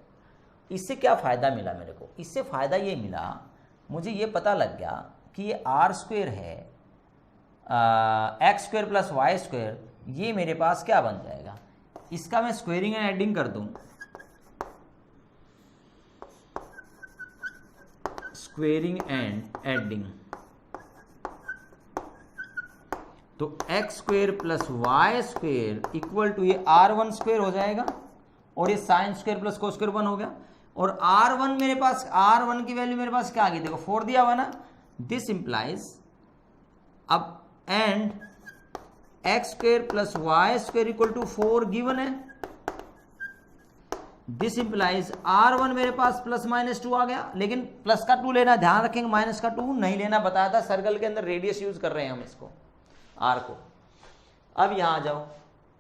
इससे क्या फायदा मिला मेरे को? इससे फायदा ये मिला, मुझे ये पता लग गया कि ये r स्क्वायर है, x square plus y square, ये मेरे पास क्या बन जाएगा? इसका मैं स्क्वेयरिंग एंड एडिंग कर दूं, स्क्वेयरिंग एंड एडिंग, तो x square plus y square equal to ये r1 स्क्वेयर हो जाएगा, और ये sine square plus cos square 1 हो गया। और r1 मेरे पास, r1 की वैल्यू मेरे पास क्या आ गई? देखो 4 दिया हुआ ना। दिस इंप्लाइज, अब and x square plus y square equal to 4 given है। दिस इंप्लाइज r1 मेरे पास प्लस माइनस 2 आ गया, लेकिन प्लस का 2 लेना, ध्यान रखेंगे माइनस का 2 नहीं लेना, बताया था। सर्कल के अंदर रेडियस यूज कर रहे हैं हम इसको, r को। अब यहां आ जाओ,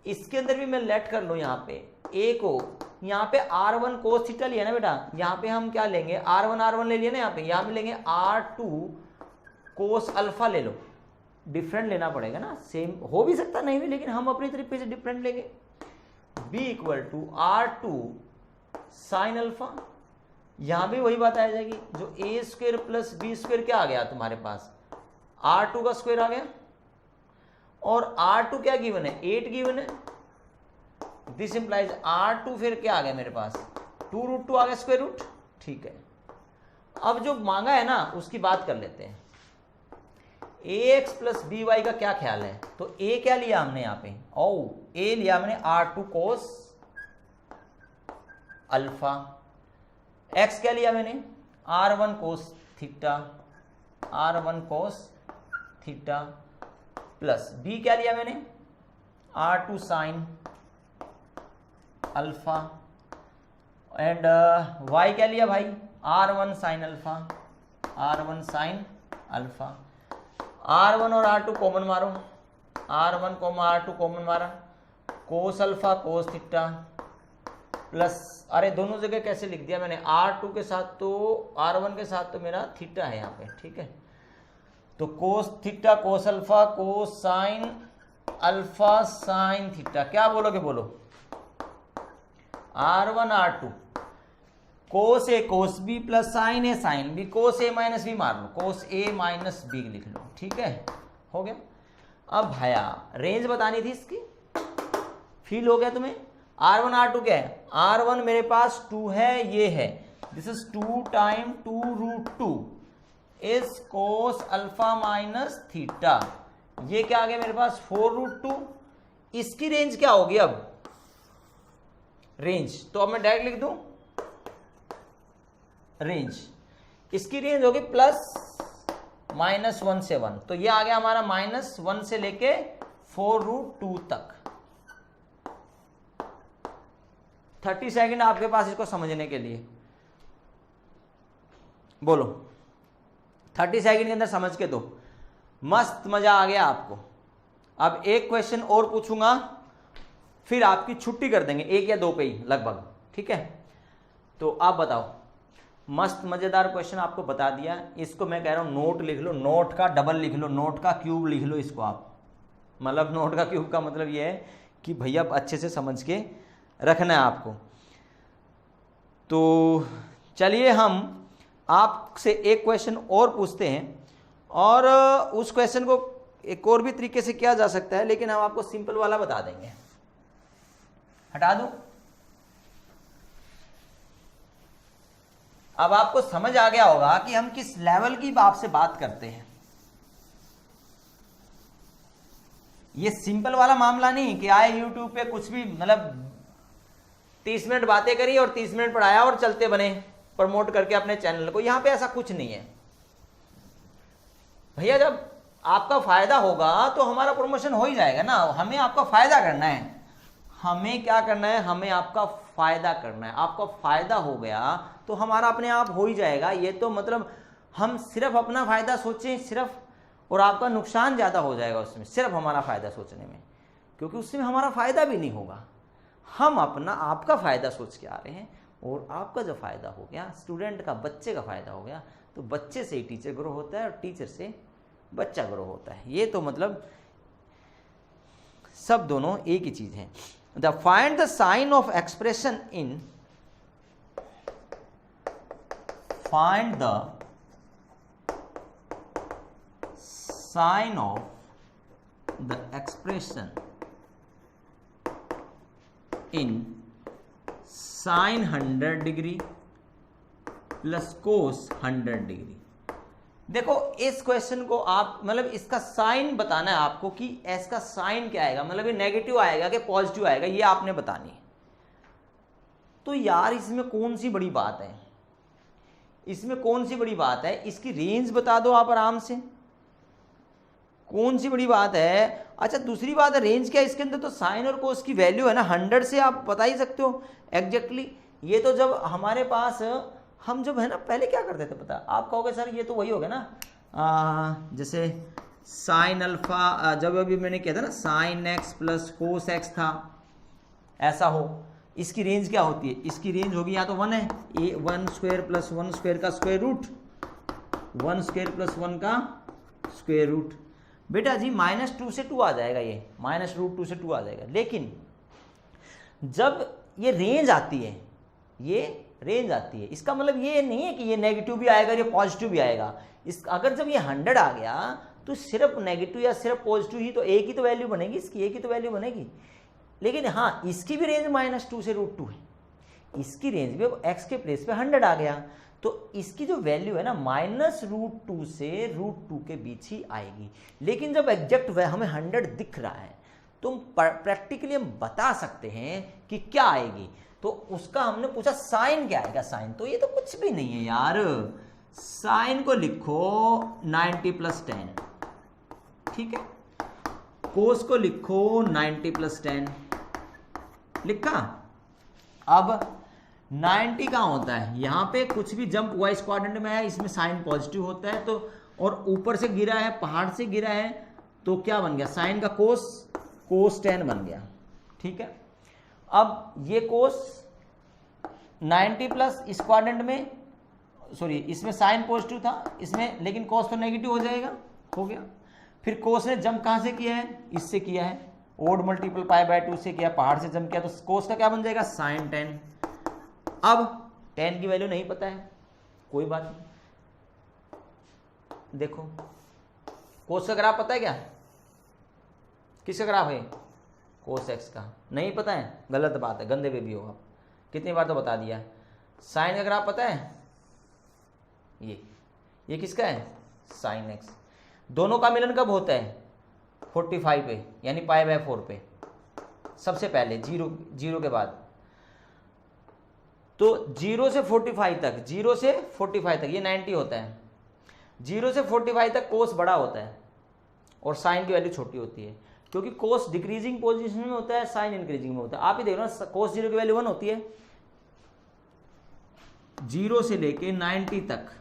इसके अंदर भी मैं लेट कर लूं यहाँ पे a को, यहाँ पे r1 कोस थीटा लिया ना बेटा, यहाँ पे हम क्या लेंगे? r1 ले लिया ना, यहाँ पे लेंगे r2 कोस अल्फा ले लो। डिफरेंट लेना पड़ेगा ना, सेम हो भी सकता नहीं भी, लेकिन हम अपनी तरीके से डिफरेंट लेंगे। b equal to r2 sine alpha, यहां भी वही बात आ जाएगी, जो a square plus B square क्या आ गया तुम्हारे पास? r2 का स्क्वायर आ गया, और r2 क्या गिवन है? 8 गिवन है। दिस इंप्लाइज r2 फिर क्या आ गया मेरे पास? 2√2 आ गया स्क्वायर रूट, ठीक है। अब जो मांगा है ना उसकी बात कर लेते हैं। ax प्लस by का क्या ख्याल है? तो a क्या लिया हमने यहाँ पे? a लिया हमने r2 कोस अल्फा, x क्या लिया मैंने? r1 cos theta, r1 cos theta plus B क्या लिया मैंने, R2 sine alpha, and y क्या लिया भाई, R1 sine alpha, R1 sine alpha. R1 और R2 कॉमन मारो, R1 R2 कॉमन मारा, कोस अल्फा कोस थीटा प्लस, अरे दोनों जगह कैसे लिख दिया मैंने, R2 के साथ तो R1 के साथ तो मेरा थीटा है यहाँ पे, ठीक है, तो कोस थीटा कोस अल्फा कोस साइन अल्फा साइन थीटा, क्या बोलोगे बोलो, R1 R2 cos A cos B plus sine A sine B, cos A minus B मार लो, कोस ए माइनस बी लिख लो, ठीक है, हो गया। अब भैया रेंज बतानी थी इसकी, फील हो गया तुम्हें, R1 R2 क्या है, R1 मेरे पास 2 है, ये है, this is 2 time 2√2 is cos alpha minus theta, ये क्या आ गया मेरे पास 4√2, इसकी रेंज क्या होगी अब, रेंज तो अब मैं डायरेक्ट लिख दूं, रेंज इसकी रेंज होगी +(-1 से 1), तो ये आ गया हमारा -1 से लेके 4√2 तक। 30 सेकंड आपके पास इसको समझने के लिए, बोलो 30 सेकंड के अंदर समझ के दो, मस्त मजा आ गया आपको। अब एक क्वेश्चन और पूछूंगा, फिर आपकी छुट्टी कर देंगे, 1 या 2 पे ही लगभग, ठीक है। तो आप बताओ, मस्त मजेदार क्वेश्चन आपको बता दिया, इसको मैं कह रहा हूं नोट लिख लो, नोट का डबल लिख लो, नोट का क्यूब लिख लो इसको आप, मतलब नोट का क्यूब का मतलब ये है कि भैया अच्छे से समझ के रखना है आपको। तो चलिए हम आपसे एक क्वेश्चन और पूछते हैं, और उस क्वेश्चन को एक और भी तरीके से किया जा सकता है, लेकिन हम आपको सिंपल वाला बता देंगे। हटा दूं, अब आपको समझ आ गया होगा कि हम किस लेवल की आपसे बात करते हैं। ये सिंपल वाला मामला नहीं कि आए यूट्यूब पे कुछ भी मतलब 30 मिनट बातें करी और 30 मिनट पढ़ाया और चलते बने प्रमोट करके अपने चैनल को, यहां पे ऐसा कुछ नहीं है भैया। जब आपका फायदा होगा तो हमारा प्रमोशन हो ही जाएगा ना, हमें आपका फायदा करना है, हमें क्या करना है, हमें आपका फायदा करना है। आपका फायदा हो गया तो हमारा अपने आप हो ही जाएगा। ये तो मतलब हम सिर्फ अपना फायदा सोचें सिर्फ, और आपका नुकसान ज्यादा हो जाएगा उसमें, सिर्फ हमारा फायदा सोचने में, क्योंकि उसमें हमारा फायदा भी नहीं होगा। हम अपना आपका फायदा सोच के आ रहे हैं, और आपका जो फायदा हो गया, स्टूडेंट का, बच्चे का फायदा हो गया, तो बच्चे से ही टीचर ग्रो होता है और टीचर से बच्चा ग्रो होता है। ये तो मतलब सब दोनों एक ही चीज है। The find the sine of expression in, find the sine of the expression in sine 100 degree plus cos 100 degree. देखो इस क्वेश्चन को आप मतलब इसका साइन बताना है आपको कि इसका साइन क्या आएगा, मतलब ये नेगेटिव आएगा कि पॉजिटिव आएगा, ये आपने बतानी है। तो यार इसमें कौन सी बड़ी बात है, इसमें कौन सी बड़ी बात है, इसकी रेंज बता दो आप आराम से, कौन सी बड़ी बात है। अच्छा दूसरी बात है रेंज क्या, इसके अंदर तो साइन और कोस की वैल्यू है ना 100 से, आप बता ही सकते हो एग्जैक्टली। ये तो जब हमारे पास हम जब है ना पहले क्या करते थे पता, आप कहोगे सर ये तो वही हो गया ना, जैसे साइन अल्फा, जब अभी मैंने किया था ना sine x plus cos x था, ऐसा हो, इसकी रेंज क्या होती है, इसकी रेंज होगी या तो 1 है, ए 1 स्क्वायर प्लस 1 स्क्वायर का स्क्वायर रूट, 1 स्क्वायर प्लस 1 का स्क्वायर रूट। बेटा जी -2 से 2 आ जाएगा, ये -√2 से 2 आ जाएगा। लेकिन जब ये रेंज आती है, ये रेंज आती है, इसका मतलब ये नहीं है कि ये नेगेटिव भी आएगा, ये पॉजिटिव भी आएगा। इस अगर जब ये 100 आ गया तो सिर्फ नेगेटिव या सिर्फ पॉजिटिव ही तो, एक ही तो वैल्यू बनेगी इसकी, एक ही तो वैल्यू बनेगी। लेकिन हाँ इसकी भी रेंज -2 से √2 है, इसकी रेंज भी x के प्लेस पे 100 आ गया, तो इसकी जो वैल्यू है ना -√2 से √2 के बीच ही आएगी। लेकिन जब एग्जैक्ट हमें 100 दिख रहा है तो प्रैक्टिकली हम बता सकते हैं कि क्या आएगी। तो उसका हमने पूछा साइन क्या आएगा, साइन तो ये तो कुछ भी नहीं है यार, साइन को लिखो 90 + 10, ठीक है। कोस को लिखो 90 प्लस 10, लिखा। अब 90 कहाँ होता है, यहाँ पे कुछ भी जंप हुआ इस क्वाड्रेंट में है, इसमें साइन पॉजिटिव होता है, तो और ऊपर से गिरा है, पहाड़ से गिरा है, तो क्या बन गया, साइन का कोस 10 बन गया। ठीक है, अब ये कोस 90 प्लस इस क्वाड्रेंट में, सॉरी इसमें साइन पॉजिटिव था इसमें, लेकिन कोस तो नेगेटिव हो जाएगा, हो गया। फिर कोस ने जंप कहाँ से किया है, इससे किया है, ओड मल्टीपल पाई बाय 2 से किया, पहाड़ से जंप किया, तो कोस का क्या बन जाएगा, साइन 10। अब 10 की वैल्यू नहीं पता है, कोई बात नहीं, देखो कोस का ग्राफ पता है क्या, किसका ग्राफ है, कोस एक्स का, नहीं पता है, गलत बात है, गंदे बेबी हो आप, कितनी बार तो बता दिया। साइन का ग्राफ पता है, ये किसका है, साइन एक्स। दोनों का मिलन कब होता है, 45 पे, यानी पाई बाय 4 पे, सबसे पहले जीरो के बाद। तो 0 से 45 तक, 0 से 45 तक ये 90 होता है, 0 से 45 तक कोस बड़ा होता है और साइन की वैल्यू छोटी होती है, क्योंकि कोस डिक्रीजिंग पोजीशन में होता है, साइन इंक्रीजिंग में होता है। आप ही देख रहे हो, कोस 0 की वैल्यू 1 होती है, 0 से लेके 90 तक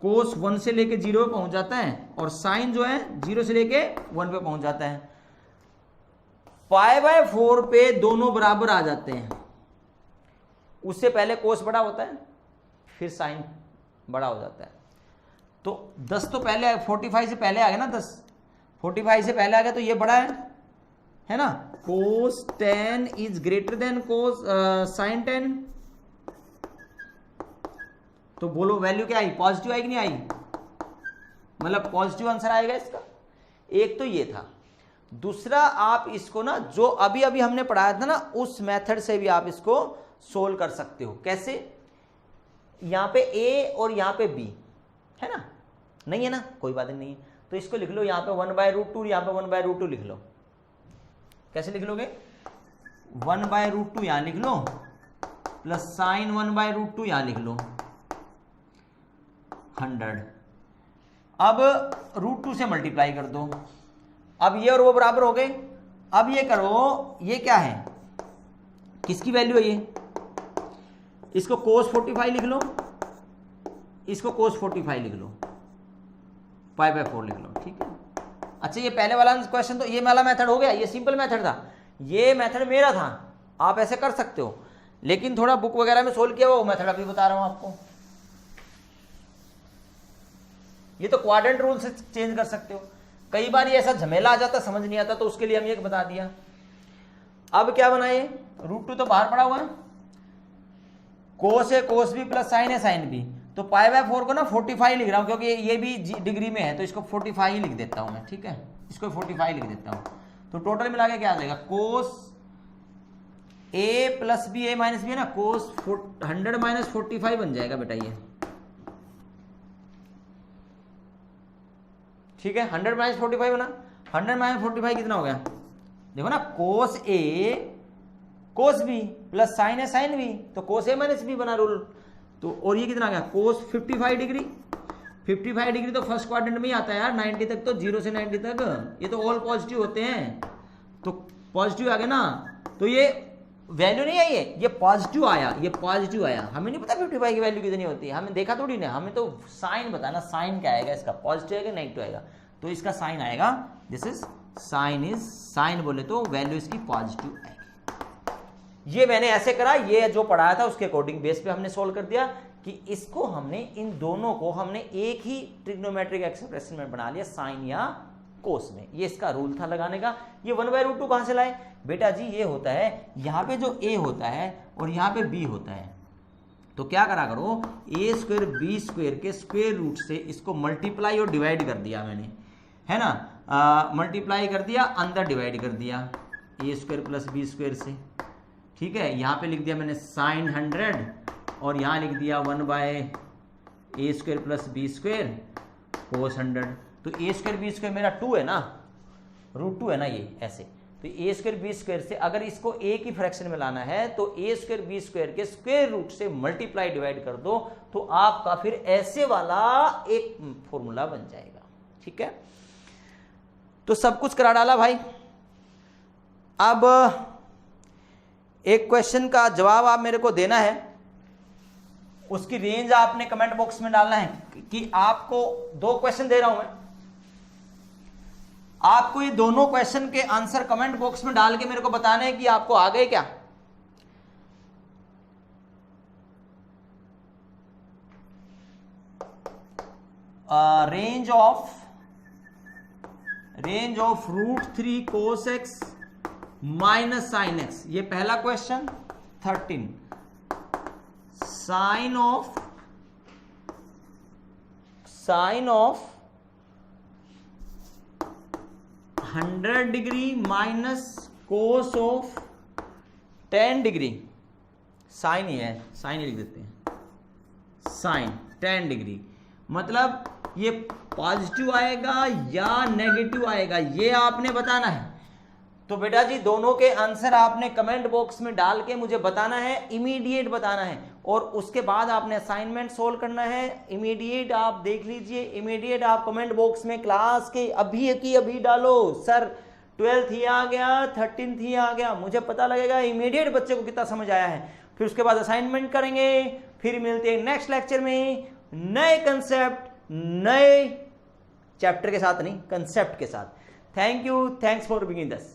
कोस 1 से लेके 0 पे पहुंच जाता है, और साइन जो है 0 से लेके 1 पे पहुंच जाता है। पाई बाय 4 पे दोनों बराबर आ जाते हैं, उससे पहले कोस बड़ा होता है, फिर साइन बड़ा हो जाता है। तो 10 तो पहले 45 से पहले आ गया ना, 10 45 से पहले आ गया, तो ये बड़ा है ना, कोस 10 is greater than cos sign 10। तो बोलो वैल्यू क्या आई, पॉजिटिव आई कि नहीं आई, मतलब पॉजिटिव आंसर आएगा इसका। एक तो ये था, दूसरा आप इसको ना जो अभी अभी हमने पढ़ाया था ना, उस मेथड से भी आप इसको सोल्व कर सकते हो। कैसे, यहां पे ए और यहां पे बी है ना, नहीं है ना, कोई बात नहीं है, तो इसको लिख लो यहां पे 1/√2, यहां पे 1/√2 लिख लो। कैसे लिख लोगे, 1/√2 यहां लिख लो, प्लस साइन 1/√2 यहां लिख लो, 100। अब √2 से मल्टीप्लाई कर दो, अब ये और वो बराबर हो गए। अब ये करो, ये क्या है, किसकी वैल्यू है ये, इसको cos 45 लिख लो, इसको cos 45 लिख लो, पाई बाय 4 लिख लो, ठीक है। अच्छा, ये पहले वाला क्वेश्चन तो ये वाला मेथड हो गया, ये सिंपल मेथड था, ये मेथड मेरा था, आप ऐसे कर सकते हो, लेकिन थोड़ा बुक वगैरह में सोल्व किया वो मेथड अभी बता रहा हूं आपको। ये तो क्वाड्रेंट रूल से चेंज कर सकते हो, कई बार ये ऐसा झमेला आ जाता, समझ नहीं आता, तो उसके लिए हम ये बता दिया। अब क्या बनाए, √2 तो बाहर पड़ा हुआ है, कोस है, कोस भी प्लस साइन है, साइन भी, तो पाई बाय 4 को ना 45 लिख रहा हूं, क्योंकि ये भी डिग्री में है, तो इसको 45 ही लिख देता हूं मैं, ठीक है, इसको 45 लिख देता हूं। तो टोटल मिला के क्या आ जाएगा, कोस A plus B, A minus B है ना, कोस 100 माइनस 45 बन जाएगा बेटा ये, ठीक है। 100 माइनस 45 बना, 100 माइनस 45 कितना हो गया, देखो ना, कोस A cos B plus sign है साइन बी, तो कोस ए माइनस बी बना रूल। तो और ये कितना आ गया, कोस 55 डिग्री, 55 डिग्री तो फर्स्ट क्वाड्रेंट में ही आता है यार, 90 तक, तो 0 से 90 तक ये तो ऑल पॉजिटिव होते हैं, तो पॉजिटिव आ गया ना, तो ये वैल्यू नहीं आई है, ये पॉजिटिव आया, ये पॉजिटिव आया। हमें नहीं पता 55 की वैल्यू कितनी होती है, हमें देखा थोड़ी ना, हमें तो साइन बताना, साइन क्या आएगा इसका, पॉजिटिव आएगा नेगेटिव आएगा, तो इसका साइन आएगा, this is sine, is sine बोले तो वैल्यू इसकी पॉजिटिव आएगी। ये मैंने ऐसे करा, ये जो पढ़ाया था उसके अकॉर्डिंग बेस पे हमने सोल्व कर दिया कि इसको हमने, इन दोनों को हमने एक ही ट्रिग्नोमेट्रिक एक्सप्रेशन में बना लिया, साइन या कोस में। ये इसका रूल था लगाने का। ये 1/√2 कहां से लाए बेटा जी, ये होता है यहां पे जो a होता है और यहां पे b होता है, तो क्या करा करो, a² b² के स्क्वायर रूट से इसको मल्टीप्लाई और डिवाइड कर दिया मैंने, है ना, मल्टीप्लाई कर दिया, अंदर डिवाइड कर दिया a² प्लस b² से, ठीक है। यहाँ पे लिख दिया मैंने साइन 100 और यहाँ लिख दिया 1/a² प्लस b² कोस 100। तो a² b² मेरा 2 है ना, √2 है ना ये, ऐसे, तो a² b² से अगर इसको a की फ्रैक्शन में लाना है तो a² b² के स्क्वायर रूट से मल्टीप्लाई डिवाइड कर दो, तो आपका फिर ऐसे वाला एक फॉर्मूला बन जाएगा, ठीक है। तो सब कुछ करा डाला भाई। अब एक क्वेश्चन का जवाब आप मेरे को देना है, उसकी रेंज आपने कमेंट बॉक्स में डालना है कि आपको 2 क्वेश्चन दे रहा हूं मैं, आपको ये दोनों क्वेश्चन के आंसर कमेंट बॉक्स में डाल के मेरे को बताना है कि आपको आ गए क्या। Range of √3 cos x minus sine x, ये पहला question. 13 sine of 100 degree minus cos of 10 degree, sine ही है, साइन ही लिख देते हैं, साइन 10 डिग्री। मतलब ये पॉजिटिव आएगा या नेगेटिव आएगा, ये आपने बताना है। तो बेटा जी दोनों के आंसर आपने कमेंट बॉक्स में डाल के मुझे बताना है, इमीडिएट बताना है, और उसके बाद आपने असाइनमेंट सोल्व करना है। इमीडिएट आप देख लीजिए, इमीडिएट आप कमेंट बॉक्स में क्लास के अभी की अभी डालो, सर 12th ही आ गया, 13th ही आ गया, मुझे पता लगेगा इमीडिएट बच्चे को कितना समझ आया है। फिर उसके बाद असाइनमेंट करेंगे, फिर मिलते हैं नेक्स्ट लेक्चर में नए कंसेप्ट, नए चैप्टर के साथ, नहीं कंसेप्ट के साथ। Thank you, thanks for being with us.